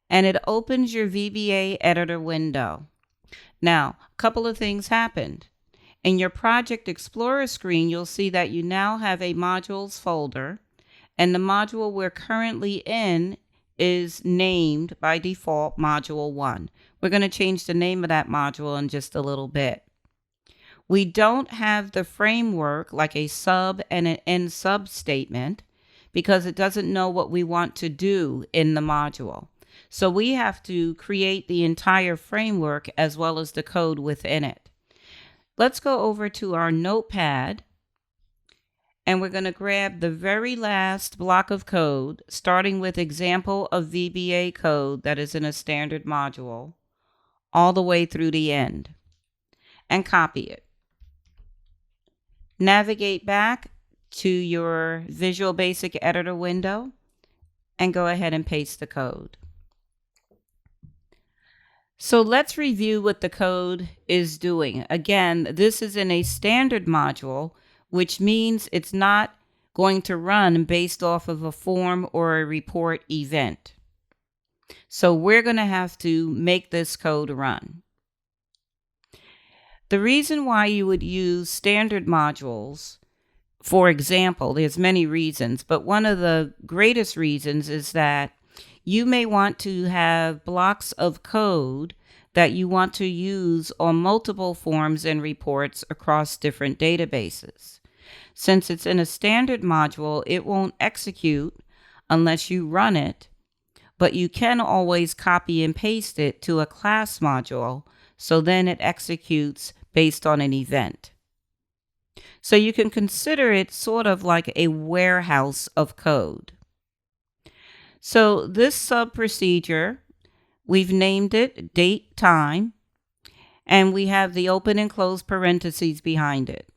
and it opens your VBA editor window. Now, a couple of things happened. In your Project Explorer screen, you'll see that you now have a modules folder, and the module we're currently in is named by default Module 1. We're going to change the name of that module in just a little bit. We don't have the framework like a sub and an end sub statement because it doesn't know what we want to do in the module. So we have to create the entire framework as well as the code within it. Let's go over to our notepad, and we're going to grab the very last block of code, starting with example of VBA code that is in a standard module, all the way through the end, and copy it. Navigate back to your Visual Basic Editor window, and go ahead and paste the code. So let's review what the code is doing. Again, this is in a standard module, which means it's not going to run based off of a form or a report event. So we're going to have to make this code run. The reason why you would use standard modules, for example, there's many reasons, but one of the greatest reasons is that you may want to have blocks of code that you want to use on multiple forms and reports across different databases. Since it's in a standard module, it won't execute unless you run it, but you can always copy and paste it to a class module, so then it executes based on an event. So you can consider it sort of like a warehouse of code. So this sub procedure, we've named it date time, and we have the open and close parentheses behind it.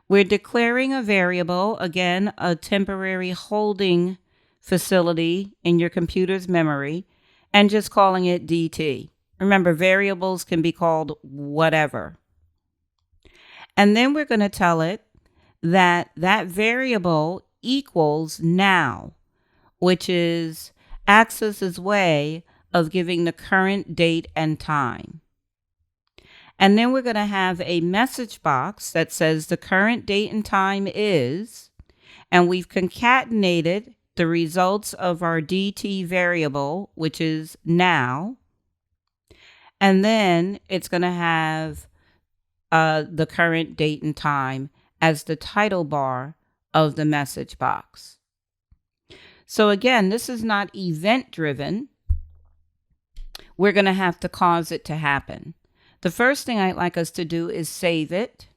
We're declaring a variable, again, a temporary holding facility in your computer's memory, and just calling it DT. Remember, variables can be called whatever. And then we're going to tell it that that variable equals now, which is Access's way of giving the current date and time. And then we're going to have a message box that says the current date and time is, and we've concatenated the results of our DT variable, which is now. And then it's going to have the current date and time as the title bar of the message box. So again, this is not event driven. We're going to have to cause it to happen. The first thing I'd like us to do is save it.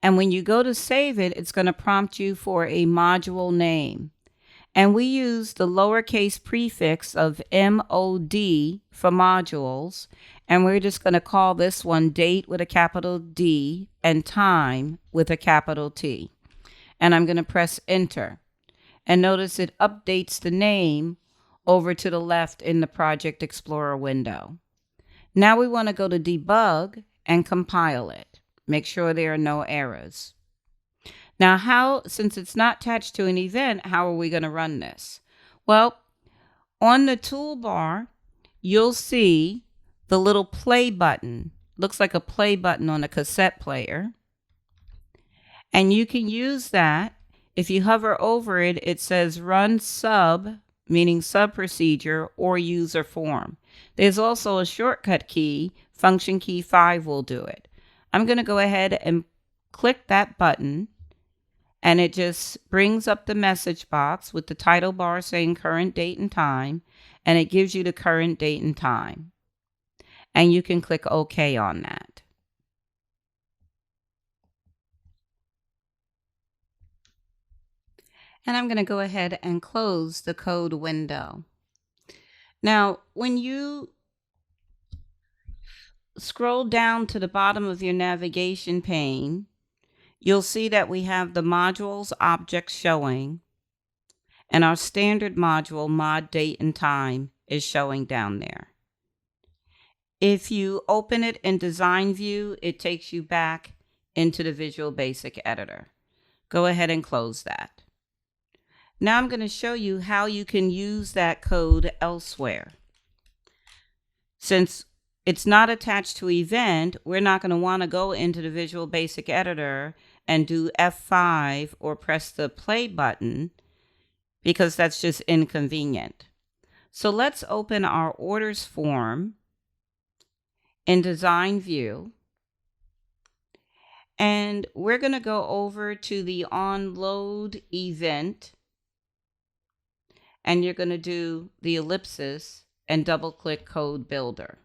And when you go to save it, it's going to prompt you for a module name. And we use the lowercase prefix of MOD for modules. And we're just going to call this one date with a capital D and time with a capital T. And I'm going to press enter. And notice it updates the name over to the left in the Project Explorer window. Now we want to go to debug and compile it. Make sure there are no errors. Now, since it's not attached to an event, how are we going to run this? Well, on the toolbar, you'll see the little play button. Looks like a play button on a cassette player. And you can use that. If you hover over it, it says run sub meaning sub-procedure, or user form. There's also a shortcut key, function key 5 will do it. I'm going to go ahead and click that button, and it just brings up the message box with the title bar saying current date and time, and it gives you the current date and time. And you can click OK on that. And I'm going to go ahead and close the code window. Now, when you scroll down to the bottom of your navigation pane, you'll see that we have the modules object showing, and our standard module, mod date and time, is showing down there. If you open it in design view, it takes you back into the Visual Basic editor. Go ahead and close that. Now I'm going to show you how you can use that code elsewhere. Since it's not attached to event, we're not going to want to go into the Visual Basic editor and do F5 or press the play button, because that's just inconvenient. So let's open our orders form in design view, and we're going to go over to the onload event, and you're going to do the ellipsis and double click code builder.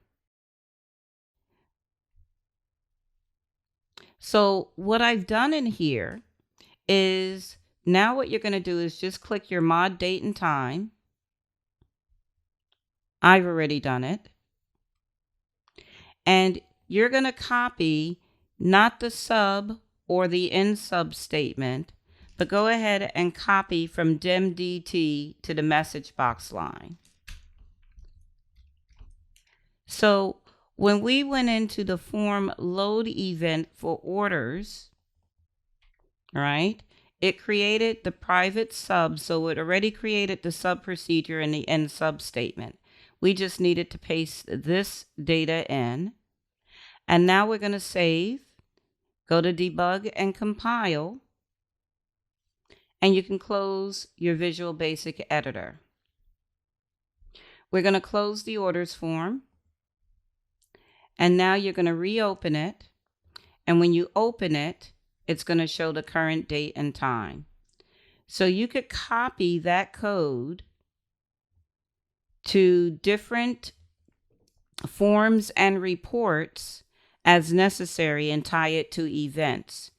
So what I've done in here is, now what you're going to do is just click your mod date and time. I've already done it. And you're going to copy not the sub or the in sub statement, but go ahead and copy from dim.dt to the message box line. So when we went into the form load event for orders, right, it created the private sub, so it already created the sub procedure and the end sub statement. We just needed to paste this data in. And now we're going to save, go to debug and compile, and you can close your Visual Basic editor. We're going to close the orders form, and now you're going to reopen it, and when you open it, it's going to show the current date and time. So you could copy that code to different forms and reports as necessary and tie it to events,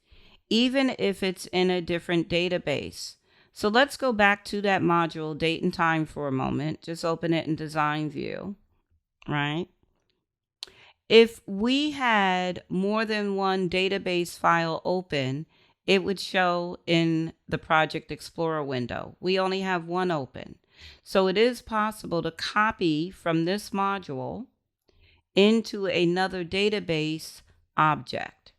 even if it's in a different database. So let's go back to that module date and time for a moment. Just open it in design view, right? If we had more than one database file open, it would show in the Project Explorer window. We only have one open. So it is possible to copy from this module into another database object.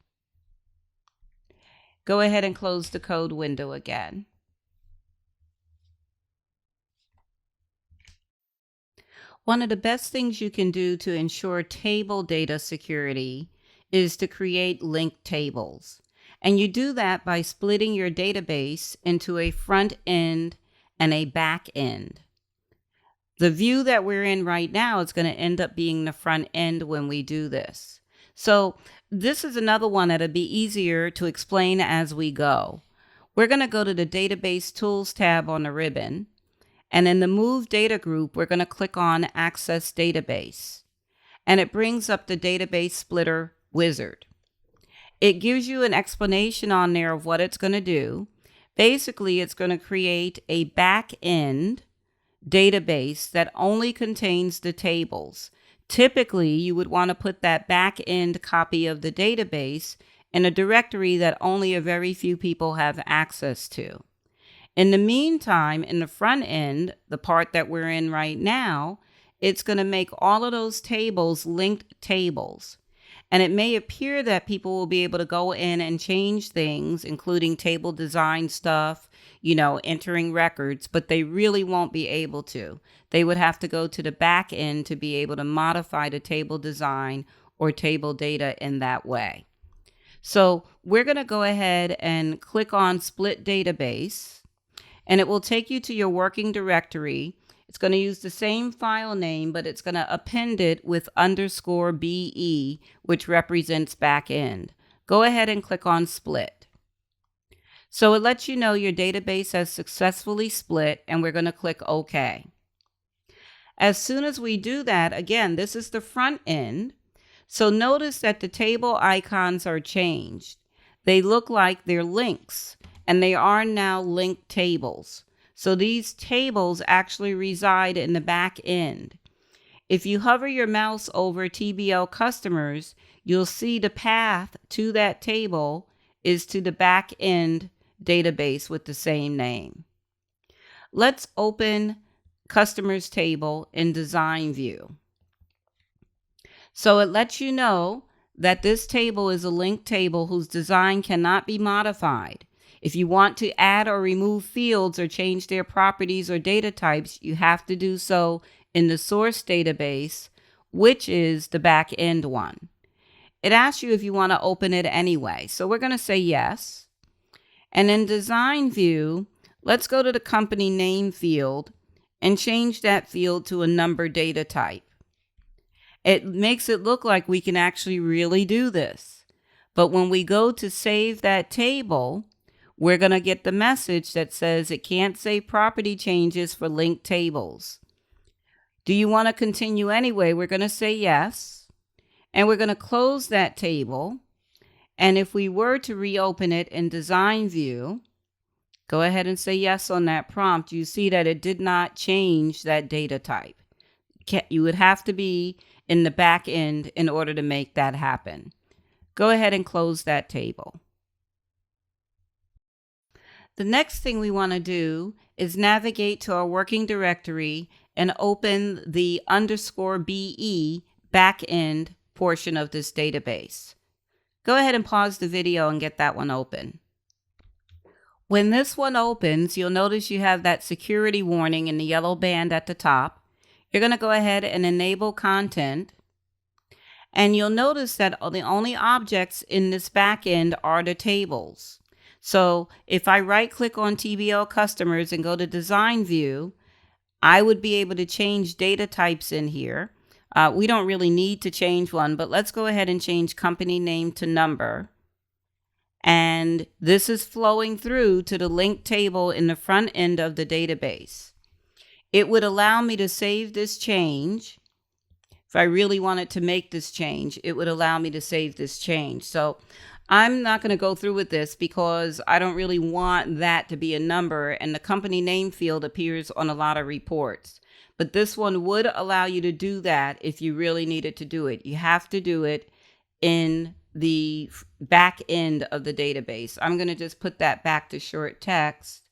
Go ahead and close the code window again. One of the best things you can do to ensure table data security is to create linked tables. And you do that by splitting your database into a front end and a back end. The view that we're in right now is going to end up being the front end when we do this. So this is another one that'll be easier to explain as we go. We're going to go to the Database Tools tab on the ribbon, and in the Move Data group, we're going to click on Access Database, and it brings up the Database Splitter wizard. It gives you an explanation on there of what it's going to do. Basically, it's going to create a back end database that only contains the tables. Typically, you would want to put that back end copy of the database in a directory that only a very few people have access to. In the meantime, in the front end, the part that we're in right now, it's going to make all of those tables linked tables. And it may appear that people will be able to go in and change things, including table design stuff, entering records, but they really won't be able to. They would have to go to the back end to be able to modify the table design or table data in that way. So we're going to go ahead and click on Split Database, and it will take you to your working directory. It's going to use the same file name, but it's going to append it with _BE, which represents backend. Go ahead and click on split. So it lets you know your database has successfully split, and we're going to click OK. As soon as we do that, again, this is the front end. So notice that the table icons are changed. They look like they're links, and they are now linked tables. So these tables actually reside in the back end. If you hover your mouse over TBL customers, you'll see the path to that table is to the back end database with the same name. Let's open customers table in design view. So it lets you know that this table is a linked table whose design cannot be modified. If you want to add or remove fields or change their properties or data types, you have to do so in the source database, which is the back end one. It asks you if you want to open it anyway. So we're going to say yes. And in design view, let's go to the company name field and change that field to a number data type. It makes it look like we can actually really do this. But when we go to save that table, we're going to get the message that says it can't save property changes for linked tables. Do you want to continue anyway? We're going to say yes. And we're going to close that table. And if we were to reopen it in design view, go ahead and say yes on that prompt. You see that it did not change that data type. You would have to be in the back end in order to make that happen. Go ahead and close that table. The next thing we want to do is navigate to our working directory and open the _BE backend portion of this database. Go ahead and pause the video and get that one open. When this one opens, you'll notice you have that security warning in the yellow band at the top. You're going to go ahead and enable content. And you'll notice that the only objects in this backend are the tables. So if I right click on TBL customers and go to design view, I would be able to change data types in here. We don't really need to change one, but let's go ahead and change company name to number. And this is flowing through to the linked table in the front end of the database. It would allow me to save this change. If I really wanted to make this change, it would allow me to save this change. So I'm not going to go through with this because I don't really want that to be a number, and the company name field appears on a lot of reports. But this one would allow you to do that if you really needed to do it. You have to do it in the back end of the database. I'm going to just put that back to short text,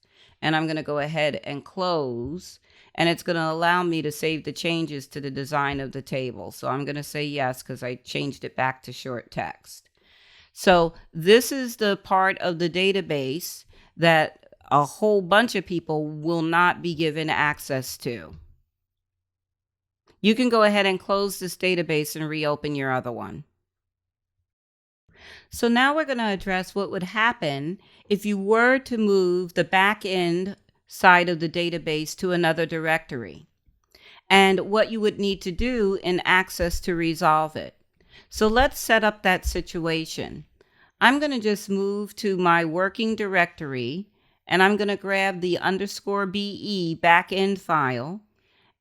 and I'm going to go ahead and close. And it's going to allow me to save the changes to the design of the table. So I'm going to say yes because I changed it back to short text. So this is the part of the database that a whole bunch of people will not be given access to. You can go ahead and close this database and reopen your other one. So now we're going to address what would happen if you were to move the back end side of the database to another directory, and what you would need to do in Access to resolve it. So let's set up that situation. I'm going to just move to my working directory, and I'm going to grab the _BE backend file,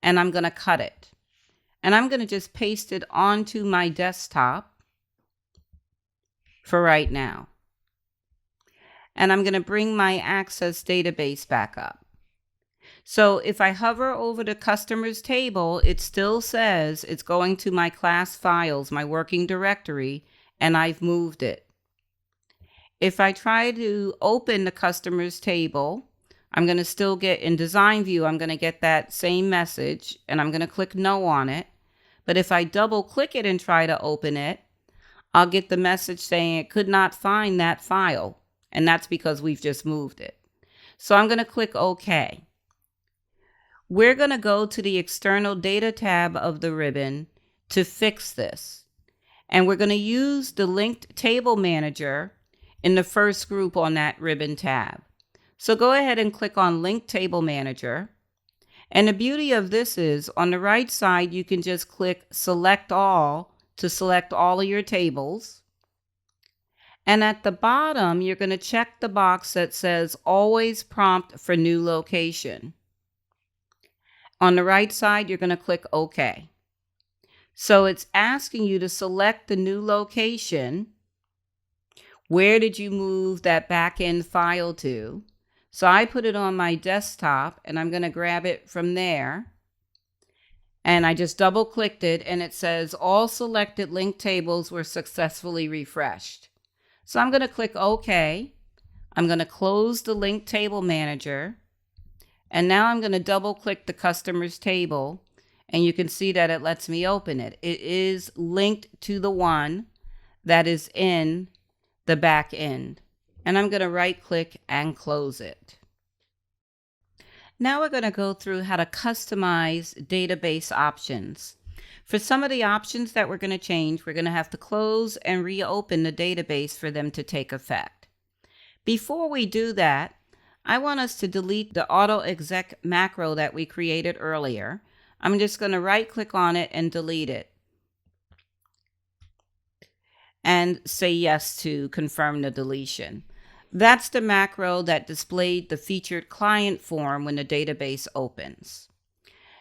and I'm going to cut it. And I'm going to just paste it onto my desktop for right now. And I'm going to bring my Access database back up. So if I hover over the customers table, it still says it's going to my class files, my working directory, and I've moved it. If I try to open the customers table, I'm going to still get in design view, I'm going to get that same message, and I'm going to click no on it. But if I double click it and try to open it, I'll get the message saying it could not find that file. And that's because we've just moved it. So I'm going to click OK. We're going to go to the external data tab of the ribbon to fix this. And we're going to use the linked table manager in the first group on that ribbon tab. So go ahead and click on linked table manager. And the beauty of this is on the right side, you can just click Select All to select all of your tables. And at the bottom, you're going to check the box that says Always Prompt for New Location. On the right side, you're going to click OK. So it's asking you to select the new location. Where did you move that back-end file to? So I put it on my desktop, and I'm going to grab it from there. And I just double-clicked it, and it says all selected linked tables were successfully refreshed. So I'm going to click OK. I'm going to close the link table manager. And now I'm going to double-click the customer's table. And you can see that it lets me open it. It is linked to the one that is in the back end. And I'm going to right-click and close it. Now we're going to go through how to customize database options. For some of the options that we're going to change, we're going to have to close and reopen the database for them to take effect. Before we do that, I want us to delete the AutoExec macro that we created earlier. I'm just going to right-click on it and delete it. And say yes to confirm the deletion. That's the macro that displayed the featured client form when the database opens.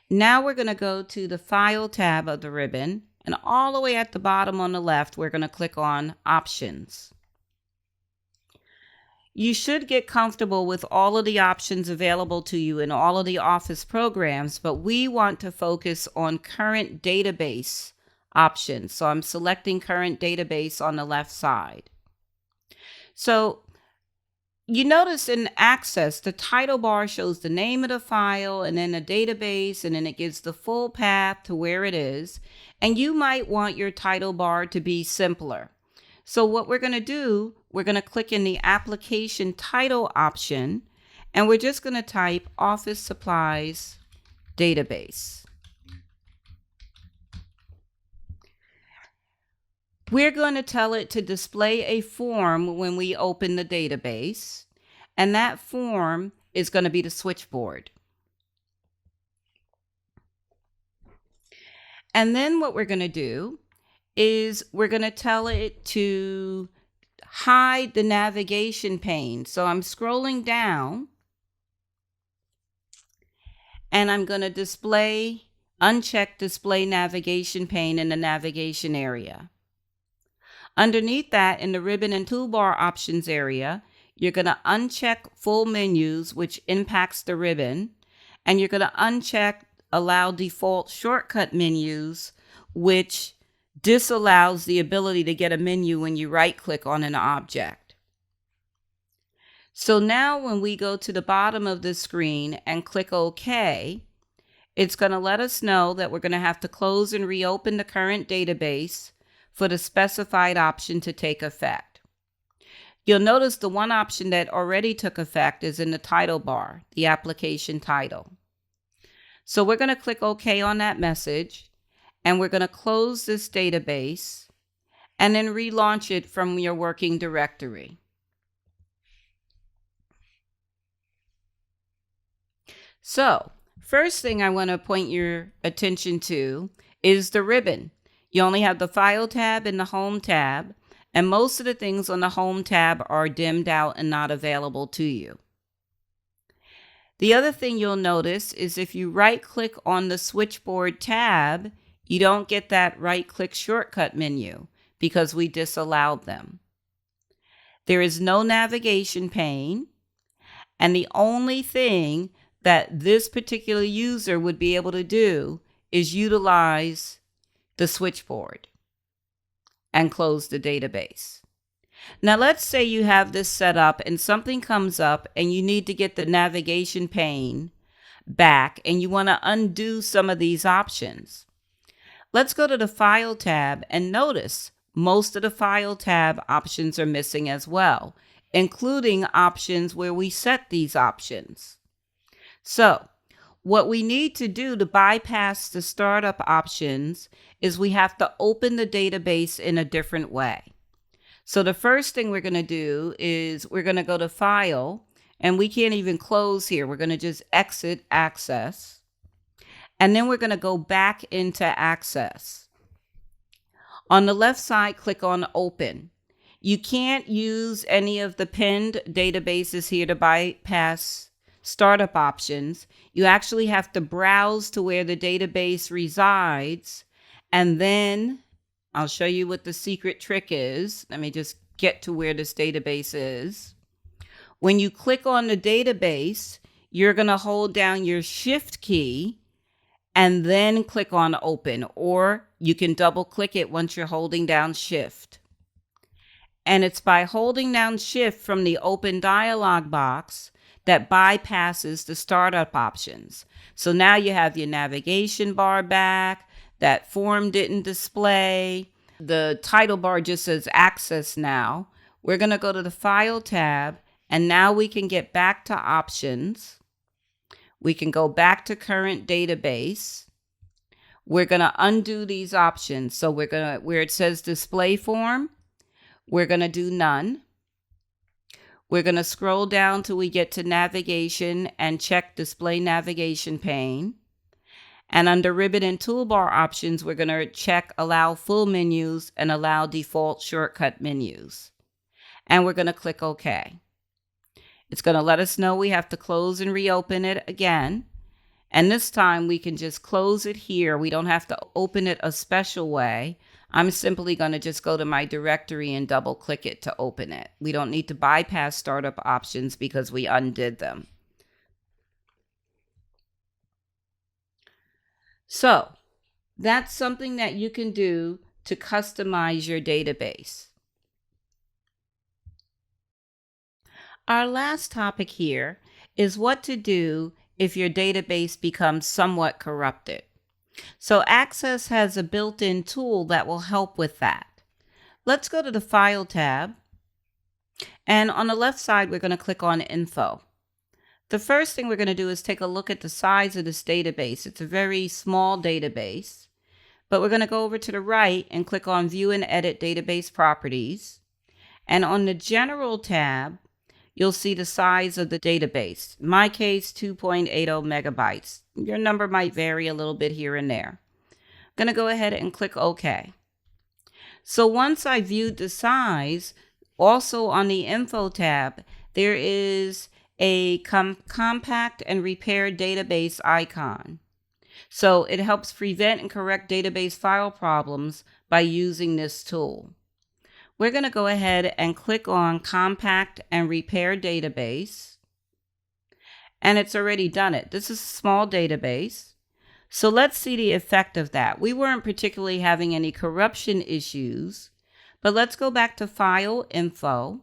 Now we're going to go to the File tab of the ribbon, and all the way at the bottom on the left, we're going to click on Options. You should get comfortable with all of the options available to you in all of the Office programs, but we want to focus on current database options. So I'm selecting current database on the left side. So you notice in Access, the title bar shows the name of the file and then the database, and then it gives the full path to where it is. And you might want your title bar to be simpler. So what we're going to do, we're going to click in the application title option, and we're just going to type Office Supplies Database. We're going to tell it to display a form when we open the database, and that form is going to be the switchboard. And then what we're going to do is we're going to tell it to hide the navigation pane. So I'm scrolling down, and I'm going to uncheck display navigation pane in the navigation area. Underneath that, in the ribbon and toolbar options area, you're going to uncheck full menus, which impacts the ribbon, and you're going to uncheck allow default shortcut menus, which disallows the ability to get a menu when you right-click on an object. So now when we go to the bottom of the screen and click OK, it's going to let us know that we're going to have to close and reopen the current database for the specified option to take effect. You'll notice the one option that already took effect is in the title bar, the application title. So we're going to click OK on that message, and we're going to close this database and then relaunch it from your working directory. So, first thing I want to point your attention to is the ribbon. You only have the File tab and the Home tab, and most of the things on the Home tab are dimmed out and not available to you. The other thing you'll notice is if you right-click on the Switchboard tab, you don't get that right-click shortcut menu because we disallowed them. There is no navigation pane, and the only thing that this particular user would be able to do is utilize the switchboard and close the database. Now let's say you have this set up and something comes up and you need to get the navigation pane back and you want to undo some of these options. Let's go to the File tab and notice most of the File tab options are missing as well, including options where we set these options. So what we need to do to bypass the startup options is we have to open the database in a different way. So the first thing we're going to do is we're going to go to File, and we can't even close here. We're going to just exit Access. And then we're going to go back into Access. On the left side, click on Open. You can't use any of the pinned databases here to bypass startup options. You actually have to browse to where the database resides, and then I'll show you what the secret trick is. Let me just get to where this database is. When you click on the database, you're going to hold down your Shift key and then click on Open, or you can double click it once you're holding down Shift. And it's by holding down Shift from the Open dialog box that bypasses the startup options. So now you have your navigation bar back, that form didn't display, the title bar just says Access now. We're going to go to the File tab, and now we can get back to Options. We can go back to Current Database. We're going to undo these options. So we're going to, where it says Display Form, we're going to do None. We're going to scroll down till we get to Navigation and check Display Navigation pane. And under Ribbon and Toolbar options, we're going to check Allow Full Menus and Allow Default Shortcut Menus. And we're going to click OK. It's going to let us know we have to close and reopen it again. And this time we can just close it here. We don't have to open it a special way. I'm simply going to just go to my directory and double click it to open it. We don't need to bypass startup options because we undid them. So that's something that you can do to customize your database. Our last topic here is what to do if your database becomes somewhat corrupted. So Access has a built-in tool that will help with that. Let's go to the File tab, and on the left side we're going to click on Info. The first thing we're going to do is take a look at the size of this database. It's a very small database, but we're going to go over to the right and click on View and Edit Database Properties. And on the General tab, you'll see the size of the database. In my case, 2.80 megabytes. Your number might vary a little bit here and there. I'm going to go ahead and click OK. So once I viewed the size, also on the Info tab, there is a compact and repair database icon. So it helps prevent and correct database file problems by using this tool. We're going to go ahead and click on Compact and Repair Database. And it's already done it. This is a small database. So let's see the effect of that. We weren't particularly having any corruption issues, but let's go back to File, Info.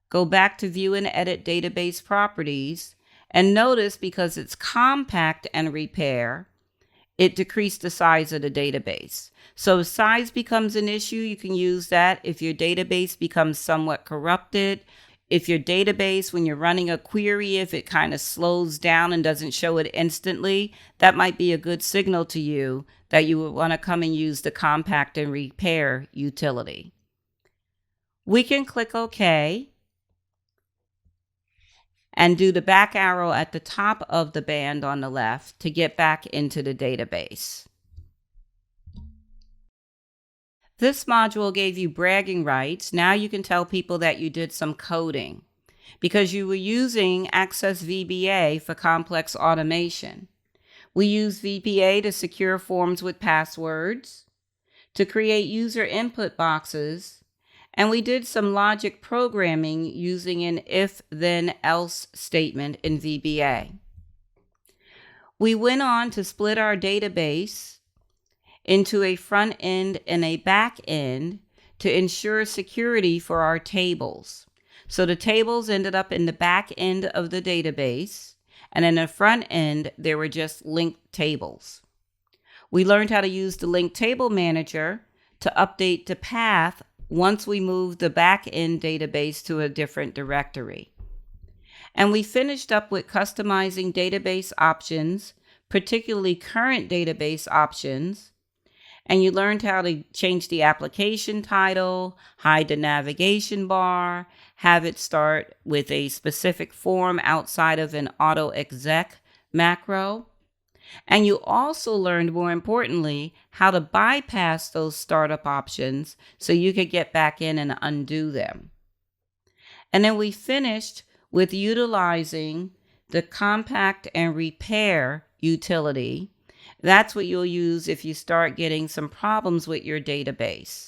Go back to View and Edit Database Properties, and notice because it's compact and repair, it decreased the size of the database. So if size becomes an issue, you can use that. If your database becomes somewhat corrupted, if your database, when you're running a query, if it kind of slows down and doesn't show it instantly, that might be a good signal to you that you would want to come and use the compact and repair utility. We can click OK and do the back arrow at the top of the band on the left to get back into the database. This module gave you bragging rights. Now you can tell people that you did some coding because you were using Access VBA for complex automation. We use VBA to secure forms with passwords, to create user input boxes, and we did some logic programming using an if-then-else statement in VBA. We went on to split our database into a front end and a back end to ensure security for our tables. So the tables ended up in the back end of the database, and in the front end, there were just linked tables. We learned how to use the linked table manager to update the path once we moved the back-end database to a different directory. And we finished up with customizing database options, particularly current database options. And you learned how to change the application title, hide the navigation bar, have it start with a specific form outside of an AutoExec macro. And you also learned, more importantly, how to bypass those startup options so you could get back in and undo them. And then we finished with utilizing the compact and repair utility. That's what you'll use if you start getting some problems with your database.